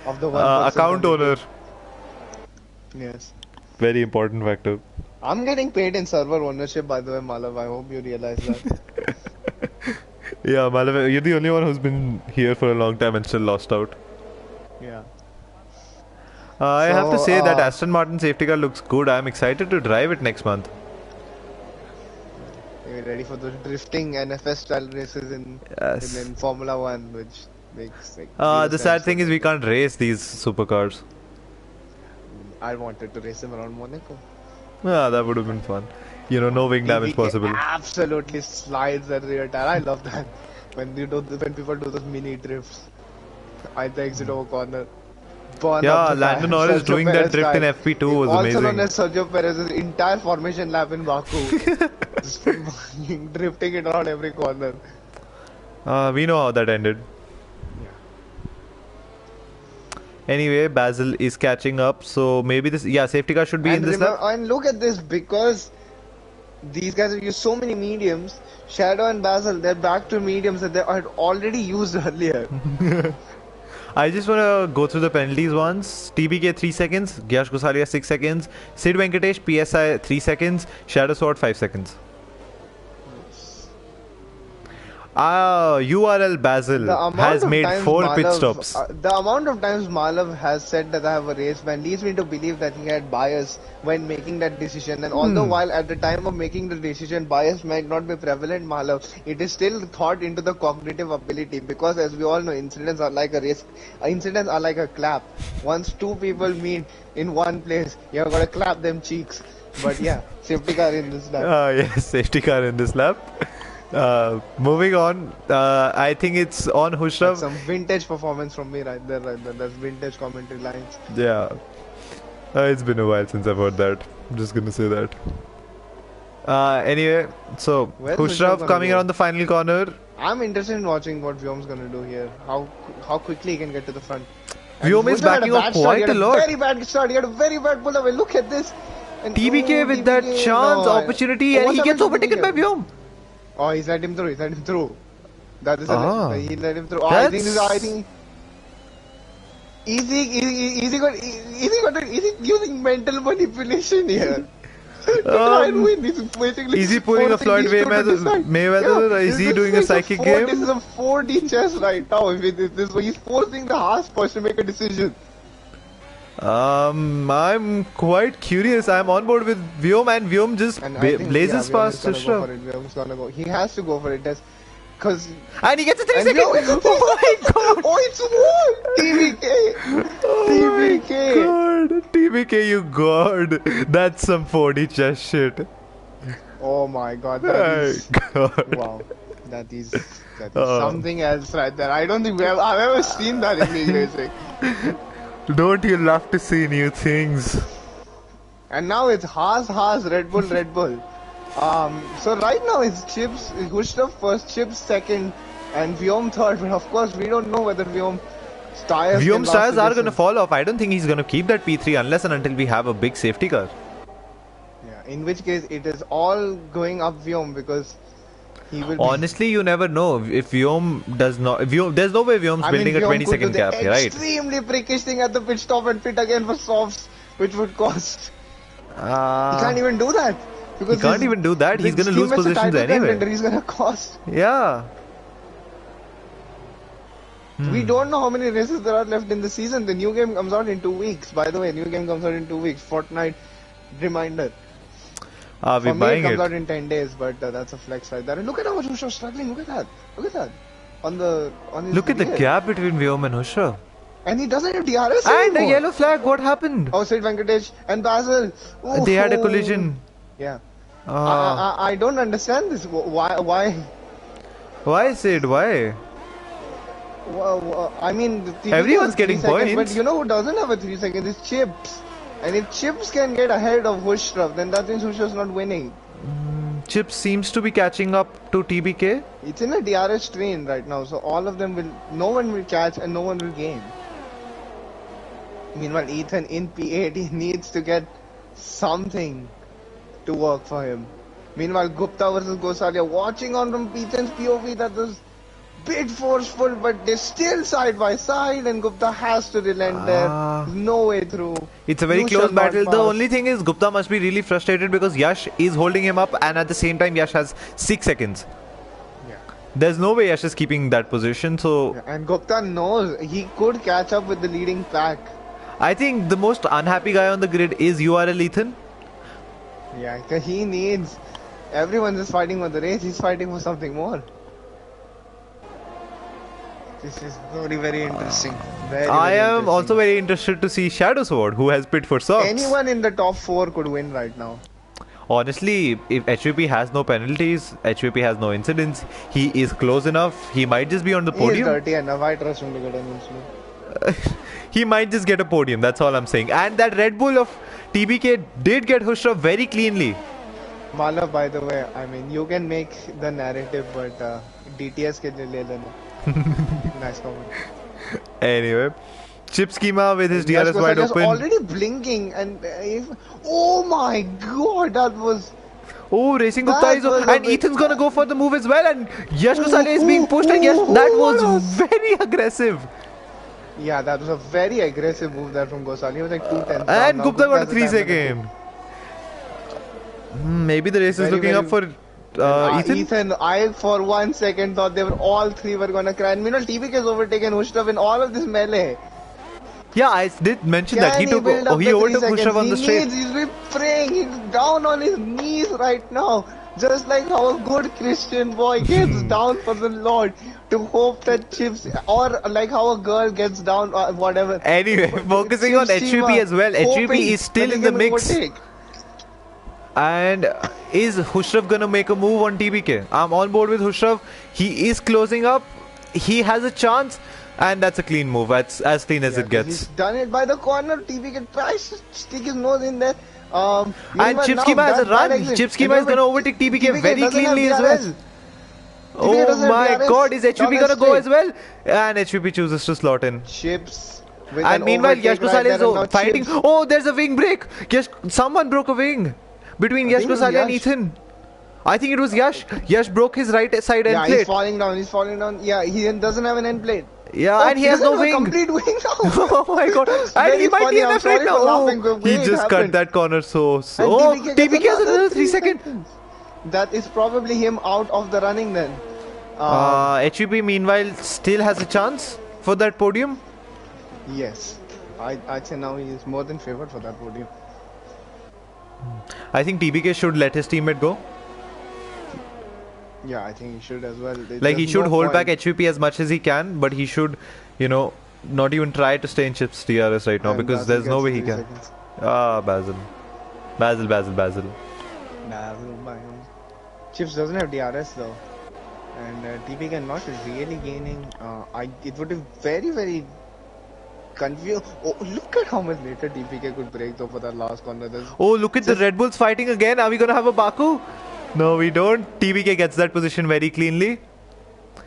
of the one-person Account owner, committee. Yes. very important factor. I'm getting paid in server ownership, by the way, Malav. I hope you realize that. Yeah, Malav, you're the only one who's been here for a long time and still lost out. Yeah. I have to So, say that Aston Martin safety car looks good. I'm excited to drive it next month. are you ready for the drifting NFS style races Yes. in Formula One, which makes like The sad thing is we can't race these supercars. I wanted to race him around Monaco. That would have been fun. You know, no wing damage TVK possible. absolutely slides at rear tire. I love that when people do those mini drifts at the exit of a corner. Burn Yeah, up the Lando tire. Norris Sergio doing that Perez drift in died. FP2 was Also known amazing. as Sergio Perez's entire formation lap in Baku. Just drifting it around every corner. We know how that ended. Anyway, Basil is catching up, so maybe this, yeah, safety car should be in this lap. And look at this, because these guys have used so many mediums. Shadow and Basil, they're back to mediums that they had already used earlier. I just want to go through the penalties once. TBK 3 seconds, Gyash Gosalia 6 seconds, Sid Venkatesh PSI 3 seconds, Shadow Sword 5 seconds. URL Basil has made 4 pit stops. The amount of times Malav has said that I have a race ban leads me to believe that he had bias when making that decision. And although while at the time of making the decision bias might not be prevalent, Malav, it is still thought into the cognitive ability, because as we all know, incidents are like a race. Incidents are like a clap. Once two people meet in one place, you have got to clap them cheeks. But yeah, safety car in this lap. Yes, safety car in this lap. Moving on, I think it's on Hushrav. That's some vintage performance from me right there. That's vintage commentary lines. Yeah. It's been a while since I've heard that. I'm just gonna say that. Anyway, so Hushrav coming around the final corner. I'm interested in watching what Vyom's gonna do here. How quickly he can get to the front. Vyom is backing up quite a lot. Very bad start. He had a very bad pull away. Look at this. And TBK with that chance, opportunity, and he gets overtaken by Vyom. Oh, he's let him through. He's let him through. That is he let him through. Oh, I think easy using mental manipulation here. To try and win. He's basically is he pulling a Floyd Mayweather? Yeah, is he doing a psychic game? This is a 4D chess right now. He's forcing the Haas push to make a decision. I'm quite curious. I'm on board with Vyom, and Vyom just blazes past Hushrav. He has to go for it. And he gets a 3 second. Oh my god! Oh, it's won! TBK! TBK! Oh god! TBK, you god! That's some 4D chess shit. Oh my god! Wow! That is something else right there. I don't think I've ever seen that in league racing. Don't you love to see new things? And now it's Haas, Red Bull. So right now it's Chips, Hushrav first, Chips second, and Vyom third. But of course we don't know whether Vyom's tires are going to fall off. I don't think he's going to keep that P3 unless and until we have a big safety car. Yeah, in which case it is all going up Vyom, because he will. Honestly, you never know if Vyom does not. There's no way Vyom's building a 20-second gap, right? Extremely prickish thing at the pit stop and pit again for softs, which would cost. He can't even do that. Because he can't even do that. He's going to lose positions anyway. He's going to cost. Yeah. We don't know how many races there are left in the season. The new game comes out in 2 weeks. By the way, new game comes out in 2 weeks. Fortnite reminder. For me, it comes out in 10 days, but that's a flex right there. And look at how much Hushrav's struggling. Look at that. Look at the gap between Vyom and Hushrav. And he doesn't have DRS And a yellow flag. What happened? Oh, Sid Venkatesh and Basil. They had a collision. Yeah. I don't understand this. Why? Why, Sid? Why? Well, I mean, everyone's getting points. But you know who doesn't have a 3 seconds? It's Chips. And if Chips can get ahead of Hushrav, then that means Hushrav's not winning. Chips seems to be catching up to TBK. It's in a DRS train right now, so all of them will, no one will catch and no one will gain. Meanwhile, Ethan in P8, he needs to get something to work for him. Meanwhile, Gupta versus Gosalia, watching on from Ethan's POV, that was bit forceful, but they're still side by side, and Gupta has to relent there. There's no way through. It's a very close battle. The only thing is, Gupta must be really frustrated because Yash is holding him up, and at the same time, Yash has 6 seconds. Yeah. There's no way Yash is keeping that position, so... Yeah, and Gupta knows he could catch up with the leading pack. I think the most unhappy guy on the grid is URL Ethan. Yeah, because he needs... Everyone's just fighting for the race, he's fighting for something more. This is very, very interesting. I am also very interested to see Shadow Sword, who has pit for socks. Anyone in the top 4 could win right now. Honestly, if HVP has no penalties, HVP has no incidents, he is close enough, he might just be on the podium. He is dirty enough, I trust him to get an incident. He might just get a podium, that's all I'm saying. And that Red Bull of TBK did get Hushra very cleanly. Mala, by the way, I mean, you can make the narrative, but DTS ke liye le lena. Nice comment. Anyway, Chip Schema with his DRS wide open. Already blinking, and oh my god, that was. Oh, Racing Gupta is and Ethan's gonna go for the move as well, and Yash Gosale is being pushed, and yes, that was very aggressive. Yeah, that was a very aggressive move there from Gosale. He was like 2 tenths. And Gupta got a 3 second. Maybe the race is looking up for Ethan. I for 1 second thought they were all 3 were gonna cry. And meanwhile, TBK has overtaken Hushrav in all of this melee. Yeah, I did mention that he overtook Hushrav on the straight. He's been praying. He's down on his knees right now, just like how a good Christian boy gets down for the Lord to hope that Chips, or like how a girl gets down, whatever. Anyway, focusing on HVP as well. HVP is still in the mix. And is Hushrav gonna make a move on TBK? I'm on board with Hushrav. He is closing up. He has a chance, and that's a clean move. That's as clean as it gets. He's done it by the corner. TBK tries to stick his nose in there. And Chip Schema has a run. Chip Schema is gonna overtake TBK very cleanly as well. Oh my god, is HVP gonna go as well? And HVP chooses to slot in. Chips. And meanwhile, Yash Gosale is fighting. Oh, there's a wing break. Yes, someone broke a wing. Between Yash Gosale and Ethan. I think it was Yash. Yash broke his right side end plate. Yeah, he's falling down. He's falling down. Yeah, he doesn't have an end plate. Yeah, and he has no wing. Complete wing now. Oh my god. And he might be in F right now. Oh, he just cut that corner so. Oh, TBK has another 3 seconds. That is probably him out of the running then. HVP meanwhile still has a chance for that podium. Yes. I'd say now he is more than favored for that podium. I think TBK should let his teammate go. Yeah, I think he should as well. Like he should hold back HVP as much as he can, but he should, you know, not even try to stay in Chip's DRS right now because there's no way he can. Basil. Chips doesn't have DRS though. And TBK not really gaining. It would be very, very confused. Oh, look at how much later TPK could break though for that last corner. Oh, look at the Red Bulls fighting again. Are we gonna have a Baku? No, we don't. TBK gets that position very cleanly.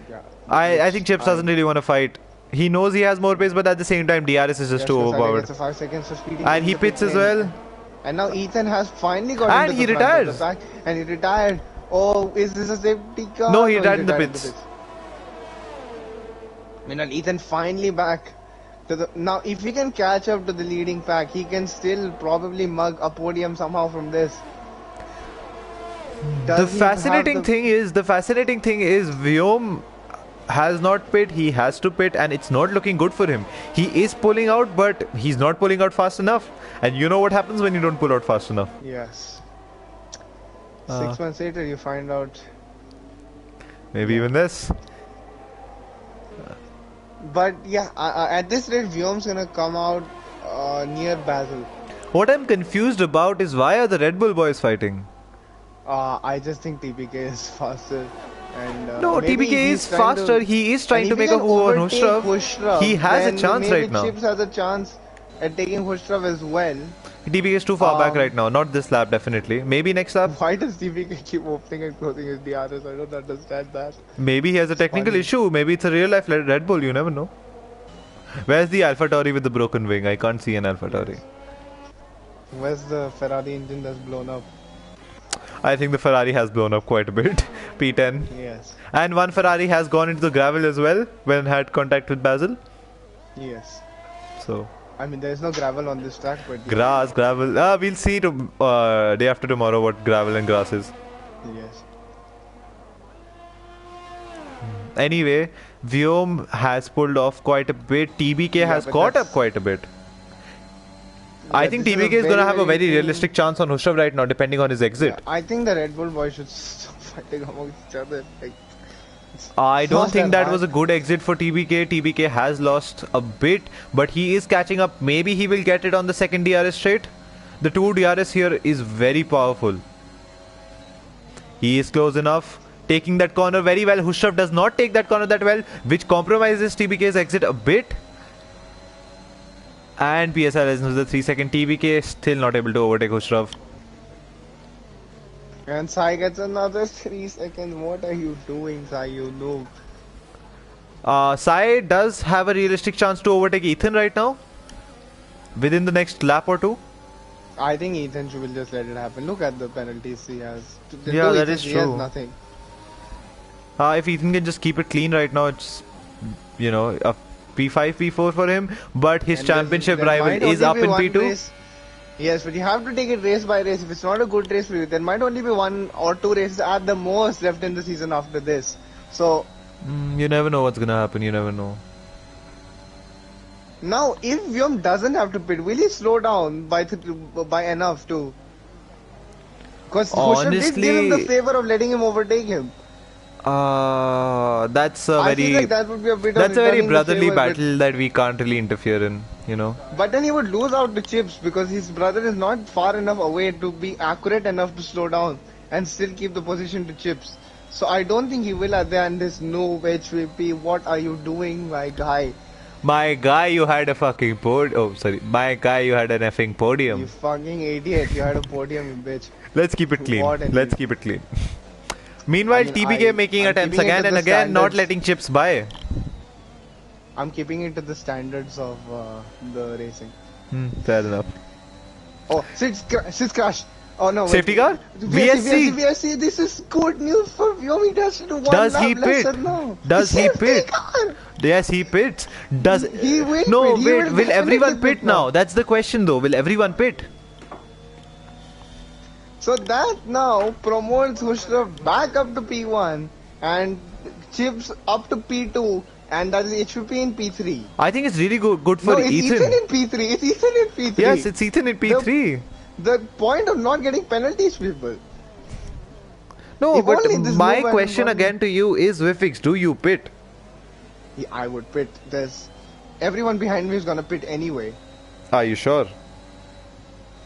Yeah, I think Chips doesn't really want to fight. He knows he has more pace, but at the same time, DRS is just too overpowered. Gets a 5 seconds for speeding and he pits as well. And now Ethan has finally got and he retires. And he retired. Oh, is this a safety car? No, he retired in the pits. Meanwhile, Ethan finally back. Now, if he can catch up to the leading pack, he can still probably mug a podium somehow from this. The fascinating thing is, Vyom has not pit. He has to pit, and it's not looking good for him. He is pulling out, but he's not pulling out fast enough. And you know what happens when you don't pull out fast enough. Yes. 6 months later, you find out. Maybe even this. But yeah, at this rate, Vyom's gonna come out near Basil. What I'm confused about is why are the Red Bull boys fighting? I just think TPK is faster. And, no, TPK is faster. He is trying to make a move on Hushrav. He has a chance right now. Chips has a chance. at taking Hushrav as well. TBK is too far back Um, right now. Not this lap, definitely. Maybe next lap. Why does TBK keep opening and closing his DRS? I don't understand that. Maybe he has a It's technical funny. issue. Maybe it's a real life Red Bull. You never know. Where's the Alpha Tauri with the broken wing? I can't see an Alpha Tauri. Yes. Where's the Ferrari engine that's blown up? I think the Ferrari has blown up quite a bit. P10. Yes. And one Ferrari has gone into the gravel as well when had contact with Basil. Yes. So. I mean, there's no gravel on this track, but yeah. Grass, gravel. We'll see day after tomorrow what gravel and grass is. Yes. Anyway, Vyom has pulled off quite a bit. TBK has caught up quite a bit. I think TBK is going to have a very realistic chance on Hushrav right now, depending on his exit. Yeah, I think the Red Bull boys should stop fighting among each other. Like, I don't think that was a good exit for TBK. TBK has lost a bit, but he is catching up. Maybe he will get it on the second DRS straight. The 2 DRS here is very powerful. He is close enough. Taking that corner very well. Hushrav does not take that corner that well, which compromises TBK's exit a bit. And PSR lessens the 3-second. TBK still not able to overtake Hushrav. And Sai gets another 3 seconds. What are you doing, Sai? You noob. Sai does have a realistic chance to overtake Ethan right now. Within the next lap or two. I think Ethan will just let it happen. Look at the penalties he has. Yeah, that is true. He true. has nothing. If Ethan can just keep it clean right now, it's, you know, a P5, P4 for him. But his championship rival is up in P2. Race. Yes, but you have to take it race by race. If it's not a good race for you, there might only be 1 or 2 races at the most left in the season after this. So, you never know what's gonna happen. You never know. now, if Vyom doesn't have to pit, will he slow down by enough to? Because Hushrav did give him the favor of letting him overtake him. That's a I very feel like that would be a bit that's of a very returning the brotherly favor, battle that we can't really interfere in, you know. But then he would lose out to Chips because his brother is not far enough away to be accurate enough to slow down and still keep the position to Chips. So I don't think he will at the end. This no HVP. What are you doing, my guy? My guy, you had a fucking podium. Oh, sorry. My guy, you had an effing podium. You fucking idiot. You had a podium, you bitch. Let's keep it clean. Let's keep it clean. Meanwhile, I mean, TBK making attempts again and again, not letting Chips by. I'm keeping it to the standards of the racing. Fair enough. Oh, six crash. Oh no. Safety car? VSC. VSC. This is good news for Vyom. He does do one Does lap he pit? lesser now. Does he pit? Car. Yes, he pits. Does he will no? pit. Wait, will everyone pit now? That's the question, though. Will everyone pit? So that now promotes Hushrav back up to P1 and Chips up to P2, and that is HVP in P3. I think it's really good for it's Ethan. Ethan in P3. It's Ethan in P3. Yes, it's Ethan in P3. The point of not getting penalties, people. No, If but only this my move question hadn't again to you is, Vifix, do you pit? Yeah, I would pit. There's everyone behind me is gonna pit anyway. Are you sure?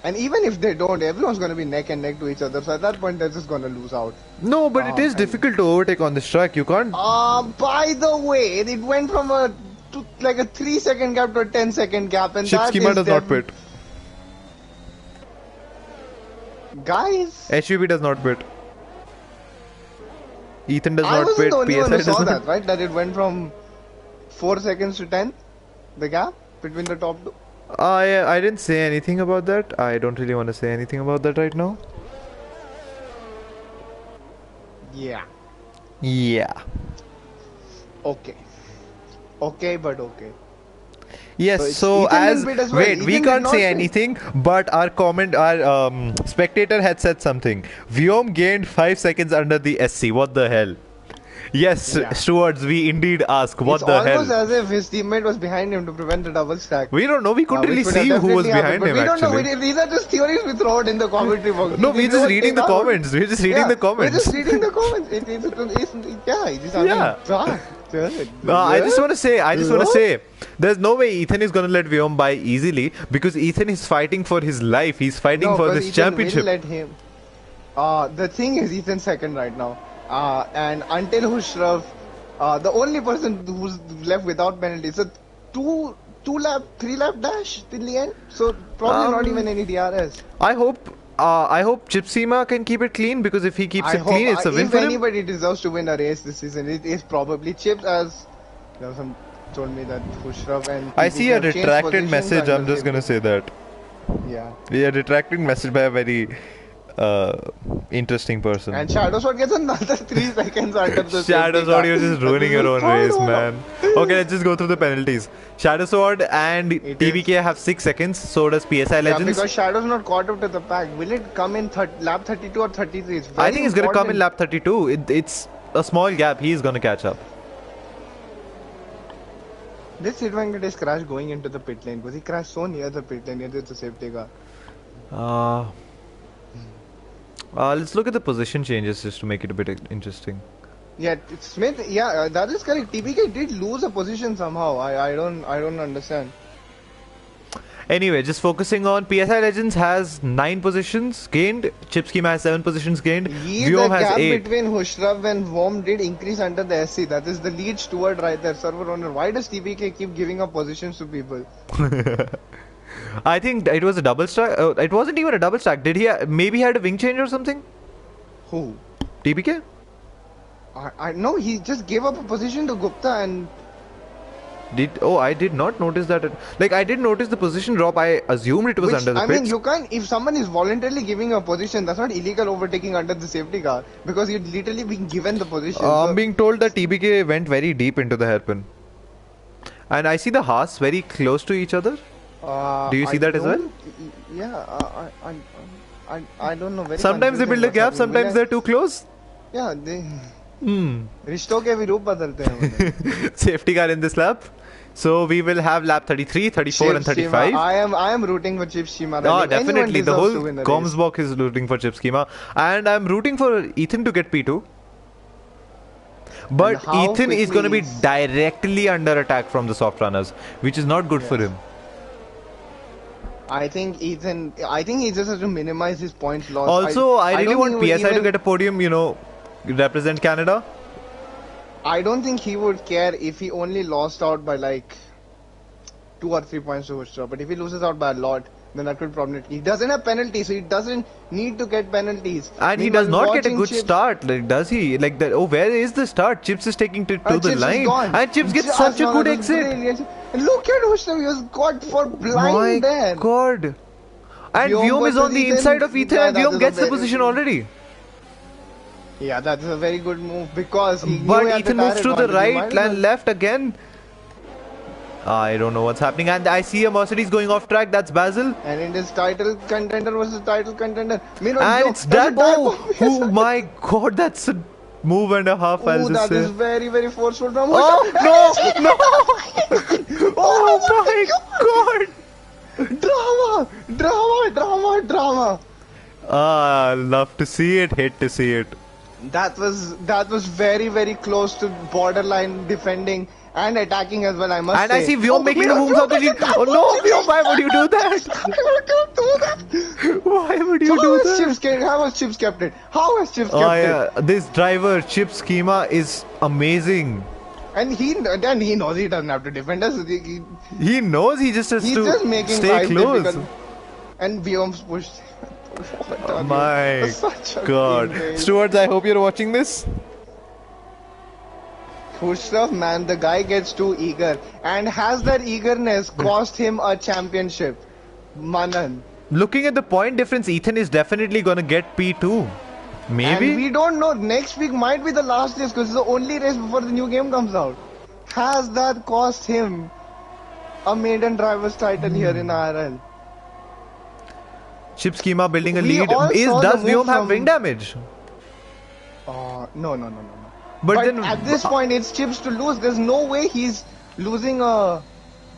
And even if they don't, everyone's gonna be neck and neck to each other. So at that point, they're just gonna lose out. No, but it is difficult to overtake on this track. You can't. By the way, it went from like a 3-second gap to a 10-second gap, and Ship that schema is does not pit. Guys, HVP does not pit. Ethan does not pit. I wasn't the only one PSI who saw does that, not. right? That it went from 4 seconds to 10, the gap between the top two. I didn't say anything about that. I don't really want to say anything about that right now. Yeah. Yeah. Okay. Okay, but okay. Yes, So so Ethan as didn't pit as well. wait, Ethan we did can't not say pit. anything, but our spectator had said something. Vyom gained 5 seconds under the SC. What the hell? Yes, Yeah. stewards, we indeed ask. What It's the almost hell? as if his teammate was behind him to prevent the double stack. We don't know. We couldn't really Which would have see who was definitely behind happened, him but we don't actually. know. These are just theories we throw out in the commentary box. No, we're just reading the Take out. comments. We're just reading the We're comments. just reading the comments. I just want to say, there's no way Ethan is going to let Vyom by easily because Ethan is fighting for his life. He's fighting for this championship. Will let him. The thing is, Ethan's second right now. And until Hushrav, the only person who's left without penalties. So three lap dash till the end. So probably not even any DRS. I hope Chipsima can keep it clean, because if he keeps it clean, it's a win If for him. anybody deserves to win a race this season, it is probably Chips. As there was some told me that Khusrav and I TBK see a have changed retracted positions message. I'm until just gonna say that. Yeah. Yeah, retracted message by a very interesting person. And Shadow Sword gets another 3 seconds under the Shadow safety Sword, car. you're just ruining your own race, man. Okay, let's just go through the penalties. Shadow Sword and TBK have 6 seconds. So does PSI Yeah, Legends. because Shadow's not caught up to the pack. Will it come in lap 32 or 33? It's very I think it's gonna come in important. lap 32. It's a small gap. He's gonna catch up. This Sid Venkatesh crashed going into the pit lane because he crashed so near the pit lane, near the safety car. Let's look at the position changes just to make it a bit interesting. Yeah, Smith. Yeah, that is correct. TBK did lose a position somehow. I don't understand. Anyway, just focusing on PSI Legends has 9 positions gained. Chipschema has 7 positions gained. The Vyom has gap 8. between Hushrav and Worm did increase under the SC. That is the lead steward right there, server owner. Why does TBK keep giving up positions to people? I think it was a double stack. It wasn't even a double stack. Did he? Maybe he had a wing change or something? Who? TBK? I know he just gave up a position to Gupta and. I did not notice that. I did notice the position drop. I assumed it was under the pits. I mean, you can't. If someone is voluntarily giving a position, that's not illegal overtaking under the safety car because you're literally being given the position. I'm being told that TBK went very deep into the hairpin, and I see the Haas very close to each other. Do you see that as well? Yeah, I don't know. Very sometimes they build a gap. Sometimes they're too close. Yeah, they. रिश्तों के भी रूप बदलते हैं. Safety car in this lap. So we will have lap 33, 34 and 35. I am rooting for Chipschema. Oh, definitely. The whole Comsbox is rooting for Chipschema. And I'm rooting for Ethan to get P2. But Ethan is going to be directly under attack from the soft runners, which is not good for him. I think he just has to minimize his points loss. Also, I really want PSI to get a podium, represent Canada. I don't think he would care if he only lost out by like 2 or 3 points to Hushra. But if he loses out by a lot, then that could probably. He doesn't have penalties, so he doesn't need to get penalties. And he does not get a good start, does he? Where is the start? Chips is taking it to the line. And Chips gets such a good exit. Look at Hushra, he was caught for blind there. My god. And Vyom is on the inside of Ethan and Vyom gets the position already. Yeah, that is a very good move because but Ethan moves to the right and left again. I don't know what's happening, and I see a Mercedes going off track. That's Basil. And in this title contender versus title contender. And it's that. Oh my god, that's a move and a half. I'll just say. That is very, very forceful from. Oh no! Oh my god! Drama! Love to see it. Hate to see it. That was very, very close to borderline defending and attacking as well, I must say. And I see Vyom making the moves of the Jeep. Oh no, Vyom, why would you do that? Why would you do that? How has Chips kept it? How has Chips kept it? This driver, Chipschema, is amazing. And he knows he doesn't have to defend us. He knows he just has to stay close. And Vyom's pushed. Oh my god. Stuart, I hope you're watching this. Khusrav, man, the guy gets too eager. And has that eagerness cost him a championship? Manan. Looking at the point difference, Ethan is definitely going to get P2. Maybe? And we don't know. Next week might be the last race because it's the only race before the new game comes out. Has that cost him a maiden driver's title here in IRL? Chipschema building a lead. Does Vyom have wing damage? No. But then at this point, it's Chips to lose. There's no way he's losing a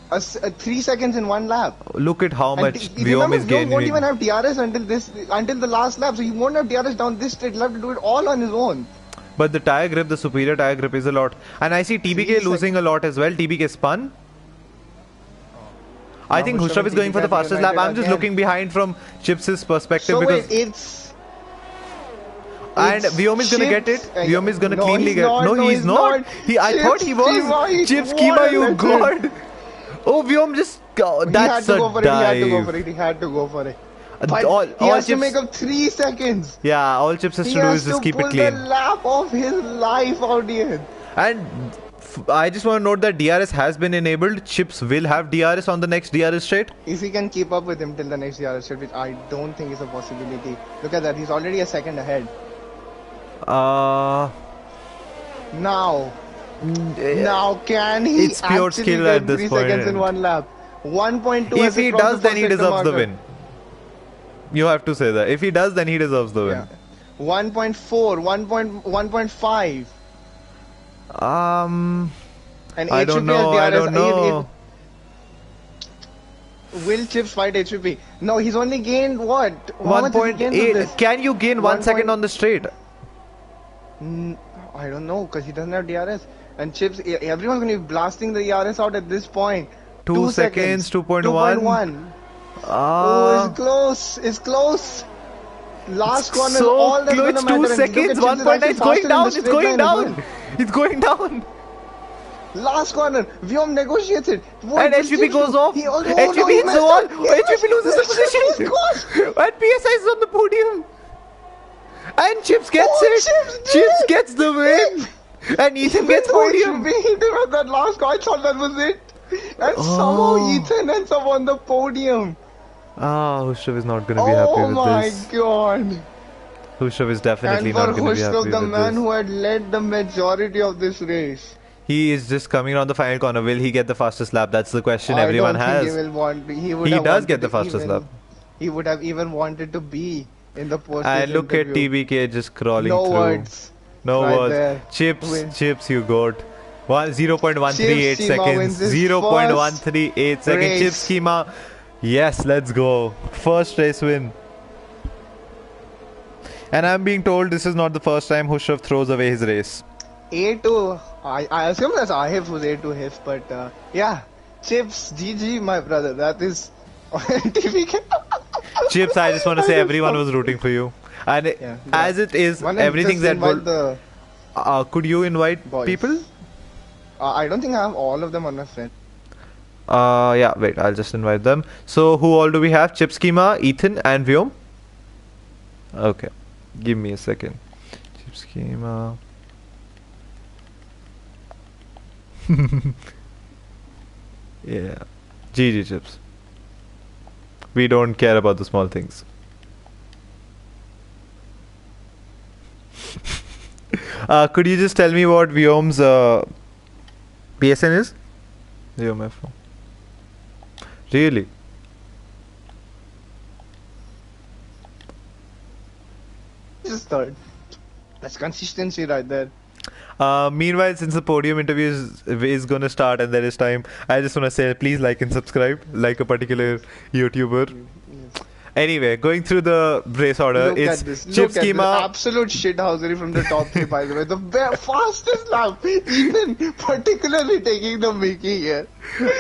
3 seconds in one lap. Look at how much Vyom is gaining. He won't even have DRS until the last lap. So he won't have DRS down this straight. He'll have to do it all on his own. But the tire grip, the superior tire grip is a lot. And I see TBK losing a lot as well. TBK spun. I think Hushrav is going for the fastest lap. I'm just looking behind from Chips' perspective because. And Vyom is gonna get it. Vyom is gonna cleanly get it. No, he's not. I thought he was. Chipschema, you god. Oh, Vyom just. Oh, He had that's to a go for it. He had to go dive. for it. He had to go for it. But he All has to chips. make up 3 seconds. Yeah, all chips has He to do has is just to keep it pull the clean. lap of his life out here. And I just want to note that DRS has been enabled. Chips will have DRS on the next DRS straight. If he can keep up with him till the next year, which I don't think is a possibility. Look at that. He's already a second ahead. Uh, Now can he It's pure actually skill get at this 3 seconds in point. 1 lap? 1.2 If as he he crossed does, the then he first sector deserves the marker. win. You have to say that. If he does, then he deserves the Yeah. win. 1.4, 1.5. And I don't know. I don't know. Will Chips fight HVP? No, he's only gained what? How much has he gained with 1.8. this? Can you gain 1 second on the straight? I don't know, because he doesn't have DRS. And Chips, everyone's going to be blasting the DRS out at this point. 2 seconds, 2.1. 2.1. Oh, it's close. It's close. Last corner, So all that's going close. to matter. 2 seconds, Look at 1.9. Chips is It's going actually down. faster It's in the going straight line as down. well. It's going down. Last corner, Vyom negotiates it. What And will HVP Chips goes do? off. He also, HVP hits the wall. HVP loses the position. Gosh. And PSI is on the podium. And Chips gets Oh, it. Chips did Chips it. gets the win. And Ethan Even gets though podium. HVP hit him at that last goal, I thought that was it. And somehow Ethan ends up on the podium. Hushrav is not going to be happy with this. Oh my god. Hushrav is definitely And not for going to be happy Hushrav, the with man this. who had led the majority of this race. He is just coming around the final corner. Will he get the fastest lap? That's the question everyone I don't think has. he will want. He does get the fastest lap. He would have even wanted to be in the post. And look at TBK just crawling no through. Words. No Right words. there. Chips, Win. chips, you got. 0.138 Chips Schema wins seconds. his 0.138 seconds. race. Chips schema. Yes, let's go. First race win. And I'm being told this is not the first time Hushrav throws away his race. A2. I assume that's Ahif who's A2 his, but yeah. Chips, GG, my brother. That is TVK. Chips, I just want to say everyone was rooting for you. And as it is, everything's at goal. Could you invite boys. people? I don't think I have all of them on my friend. Yeah, wait, I'll just invite them. So, who all do we have? Chip Schema, Ethan, and Vyom? Okay, give me a second. Chip Schema. Yeah, GG Chips. We don't care about the small things. Could you just tell me what Vyom's PSN is? Vyom F4. Really? Just third. That's consistency right there. Meanwhile, since the podium interview is going to start and there is time, I just want to say please like and subscribe, like a particular YouTuber. Yes. Anyway, going through the race order, Look it's at this. Chip Look at Schema. this. Absolute shithousery from the top three, by the way. The fastest lap. Ethan particularly taking the Mickey here.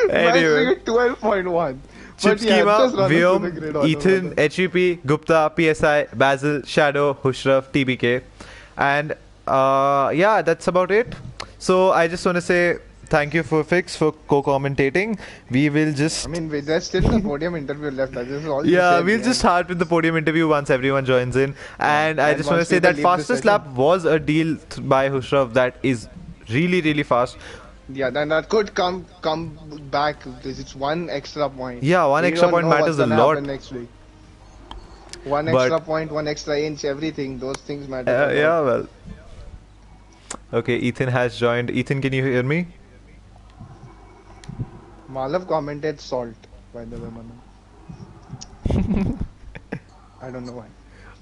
Anyway. 12.1. Chip Schema, Vyom, Ethan, order. HVP, Gupta, PSI, Basil, Shadow, Hushrav, TBK. And yeah, that's about it. So I just want to say thank you for Fix for co-commentating. We will just... I mean, there's still the podium interview left. This is all Yeah, we'll just start with the podium interview once everyone joins in. And I just want to say that fastest lap was a deal by Hushrav that is really, really fast. Yeah, then that could come back. It's one extra point. Yeah, one extra point matters a lot. Next week. One extra point, 1 extra inch, everything. Those things matter. Yeah, well. Okay, Ethan has joined. Ethan, can you hear me? Malav commented salt, by the way, Manu. I don't know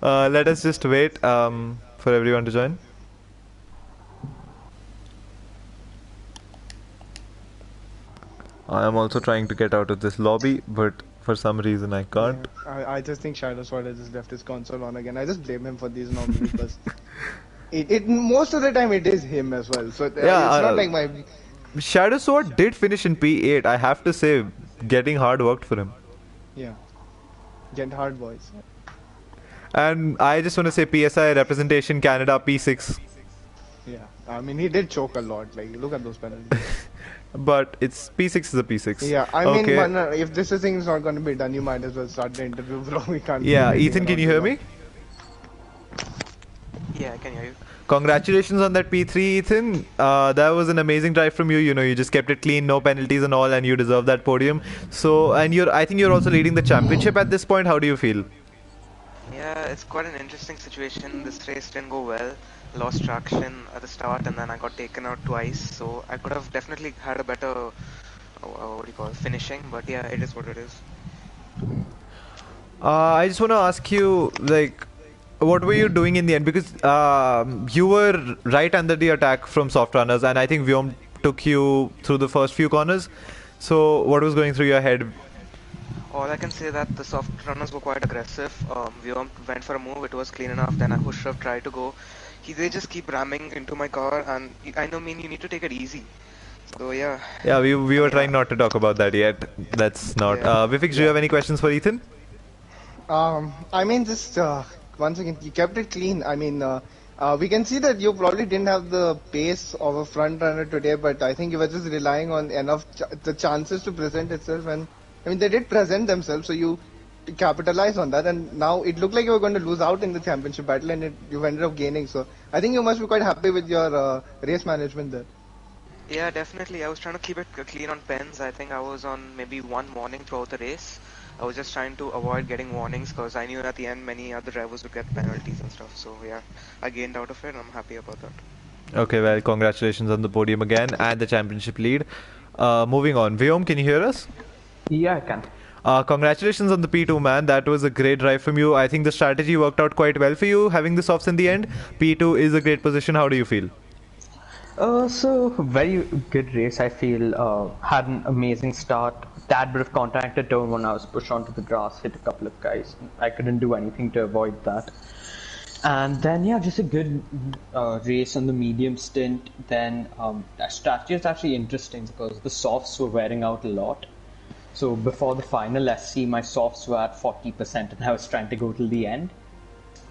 why. Let us just wait for everyone to join. I am also trying to get out of this lobby, but for some reason I can't. Yeah, I just think Shadow Sword has just left his console on again. I just blame him for these normally because it most of the time it is him as well. So yeah, it's not like my Shadow Sword did finish in P8. I have to say, getting hard worked for him. Yeah, get hard boys. And I just want to say PSI representation Canada P6. Yeah, I mean he did choke a lot. Like look at those penalties. but it's P6 is a P6. Yeah, I mean, Okay. if this thing is not going to be done, you might as well start the interview, bro. We can't keep Yeah, waiting Ethan, can around you too hear long. me? Yeah, I can hear you. Congratulations on that P3, Ethan. That was an amazing drive from you. You know, you just kept it clean, no penalties and all, and you deserve that podium. So, and I think you're also leading the championship at this point. How do you feel? Yeah, it's quite an interesting situation. This race didn't go well. Lost traction at the start, and then I got taken out twice. So I could have definitely had a better, what do you call it, finishing. But yeah, it is what it is. I just want to ask you, like, what were you doing in the end? Because you were right under the attack from soft runners, and I think Vyom took you through the first few corners. So, what was going through your head? All I can say that the soft runners were quite aggressive. We went for a move. It was clean enough. Then I pushed up, tried to go. They just keep ramming into my car, and I know, mean, you need to take it easy. So yeah, Yeah, we I were mean, trying not to talk about that yet. That's not. yeah. Vivek, do you Yeah. have any questions for Ethan? I mean, just once again, you kept it clean. I mean, we can see that you probably didn't have the pace of a front runner today, but I think you were just relying on enough the chances to present itself, and I mean, they did present themselves, so you capitalize on that, and now it looked like you were going to lose out in the championship battle, and you ended up gaining. So I think you must be quite happy with your race management there. Yeah, definitely. I was trying to keep it clean on pens. I think I was on maybe one warning throughout the race. I was just trying to avoid getting warnings because I knew at the end many other drivers would get penalties and stuff. So yeah, I gained out of it and I'm happy about that. Okay, well, congratulations on the podium again and the championship lead. Moving on, Vyom, can you hear us? Yeah, I can. Congratulations on the P2, man. That was a great drive from you. I think the strategy worked out quite well for you, having the softs in the end. P2 is a great position. How do you feel? So very good race. I feel had an amazing start. Tad bit of contact at turn one. I was pushed onto the grass, hit a couple of guys. I couldn't do anything to avoid that. And then yeah, just a good race on the medium stint. Then that strategy is actually interesting because the softs were wearing out a lot. So before the final SC, my softs were at 40%, and I was trying to go till the end.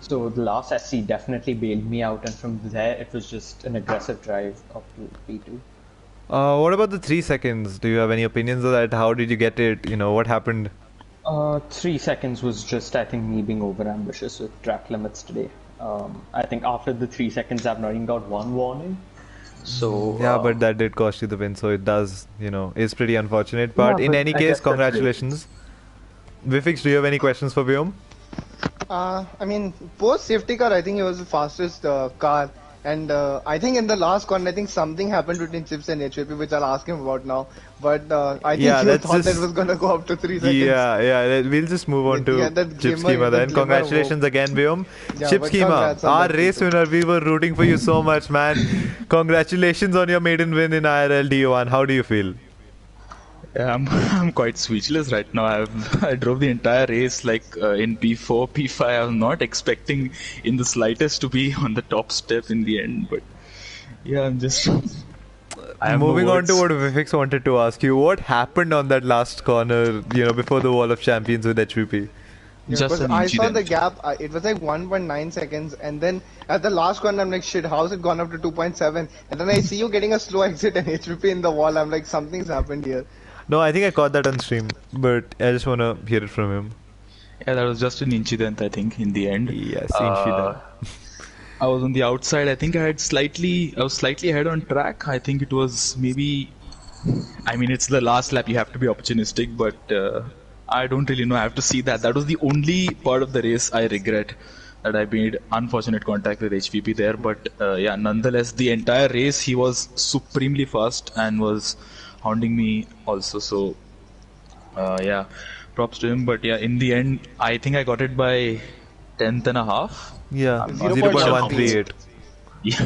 So the last SC definitely bailed me out, and from there it was just an aggressive drive up to P2. What about the 3 seconds? Do you have any opinions of that? How did you get it? You know, what happened? 3 seconds was just, I think, me being over ambitious with track limits today. I think after the 3 seconds, I've not even got one warning. So Yeah, but that did cost you the win, so it does, is pretty unfortunate. But yeah, in but any I case, guess that's it. congratulations. Vifix, do you have any questions for Vyom? I mean, post safety car, I think it was the fastest car. And I think in the last corner, I think something happened between Chips and HVP, which I'll ask him about now. But I think Yeah, you that's thought that just. was going to go up to 3 seconds. We'll just move on Yeah, to that Chip glimmer, Schema the then. glimmer of Congratulations hope. again, Vyom. Yeah, Chip but Schema, congrats on our that, race people. winner, we were rooting for you so much, man. Congratulations on your maiden win in IRL D1. How do you feel? Yeah, I'm quite speechless right now. I drove the entire race like in P4, P5. I was not expecting in the slightest to be on the top step in the end, but yeah, I have no Moving on to words. what Vivix wanted to ask you, what happened on that last corner, before the wall of champions with HVP? Yeah, Just because an I saw the incident. gap, it was like 1.9 seconds, and then at the last corner, I'm like, shit, how's it gone up to 2.7? And then I see you getting a slow exit and HVP in the wall. I'm like, something's happened here. No, I think I caught that on stream, but I just want to hear it from him. Yeah, that was just an incident, I think, in the end. Yes, Uh, incident. I was on the outside. I think I was slightly ahead on track. I think it was maybe, I mean, it's the last lap. You have to be opportunistic, but I don't really know. I have to see that. That was the only part of the race I regret that I made unfortunate contact with HVP there. But yeah, nonetheless, the entire race he was supremely fast and was hounding me also. So yeah, props to him. But yeah, in the end, I think I got it by tenth and a half. Yeah, I'm not quite sure how much. 0.138. Yeah.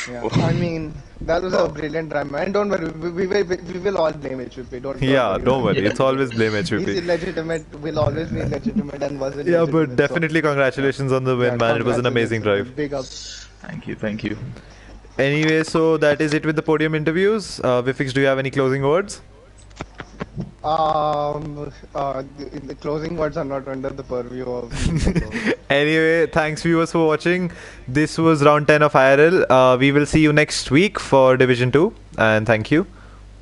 Yeah, I mean, that was a brilliant drama. And don't worry, we will all blame HVP. Don't Yeah, worry. don't worry. Yeah. It's always blame He's HVP. illegitimate, will always be illegitimate, and wasn't Yeah, legitimate. but definitely congratulations on the win, yeah, man. It was an amazing congratulations, drive. Big up. Thank you, thank you. Anyway, so that is it with the podium interviews. Vifix, do you have any closing words? The closing words are not under the purview of. Anyway, thanks viewers for watching. This was round 10 of IRL. We will see you next week for Division 2, and thank you.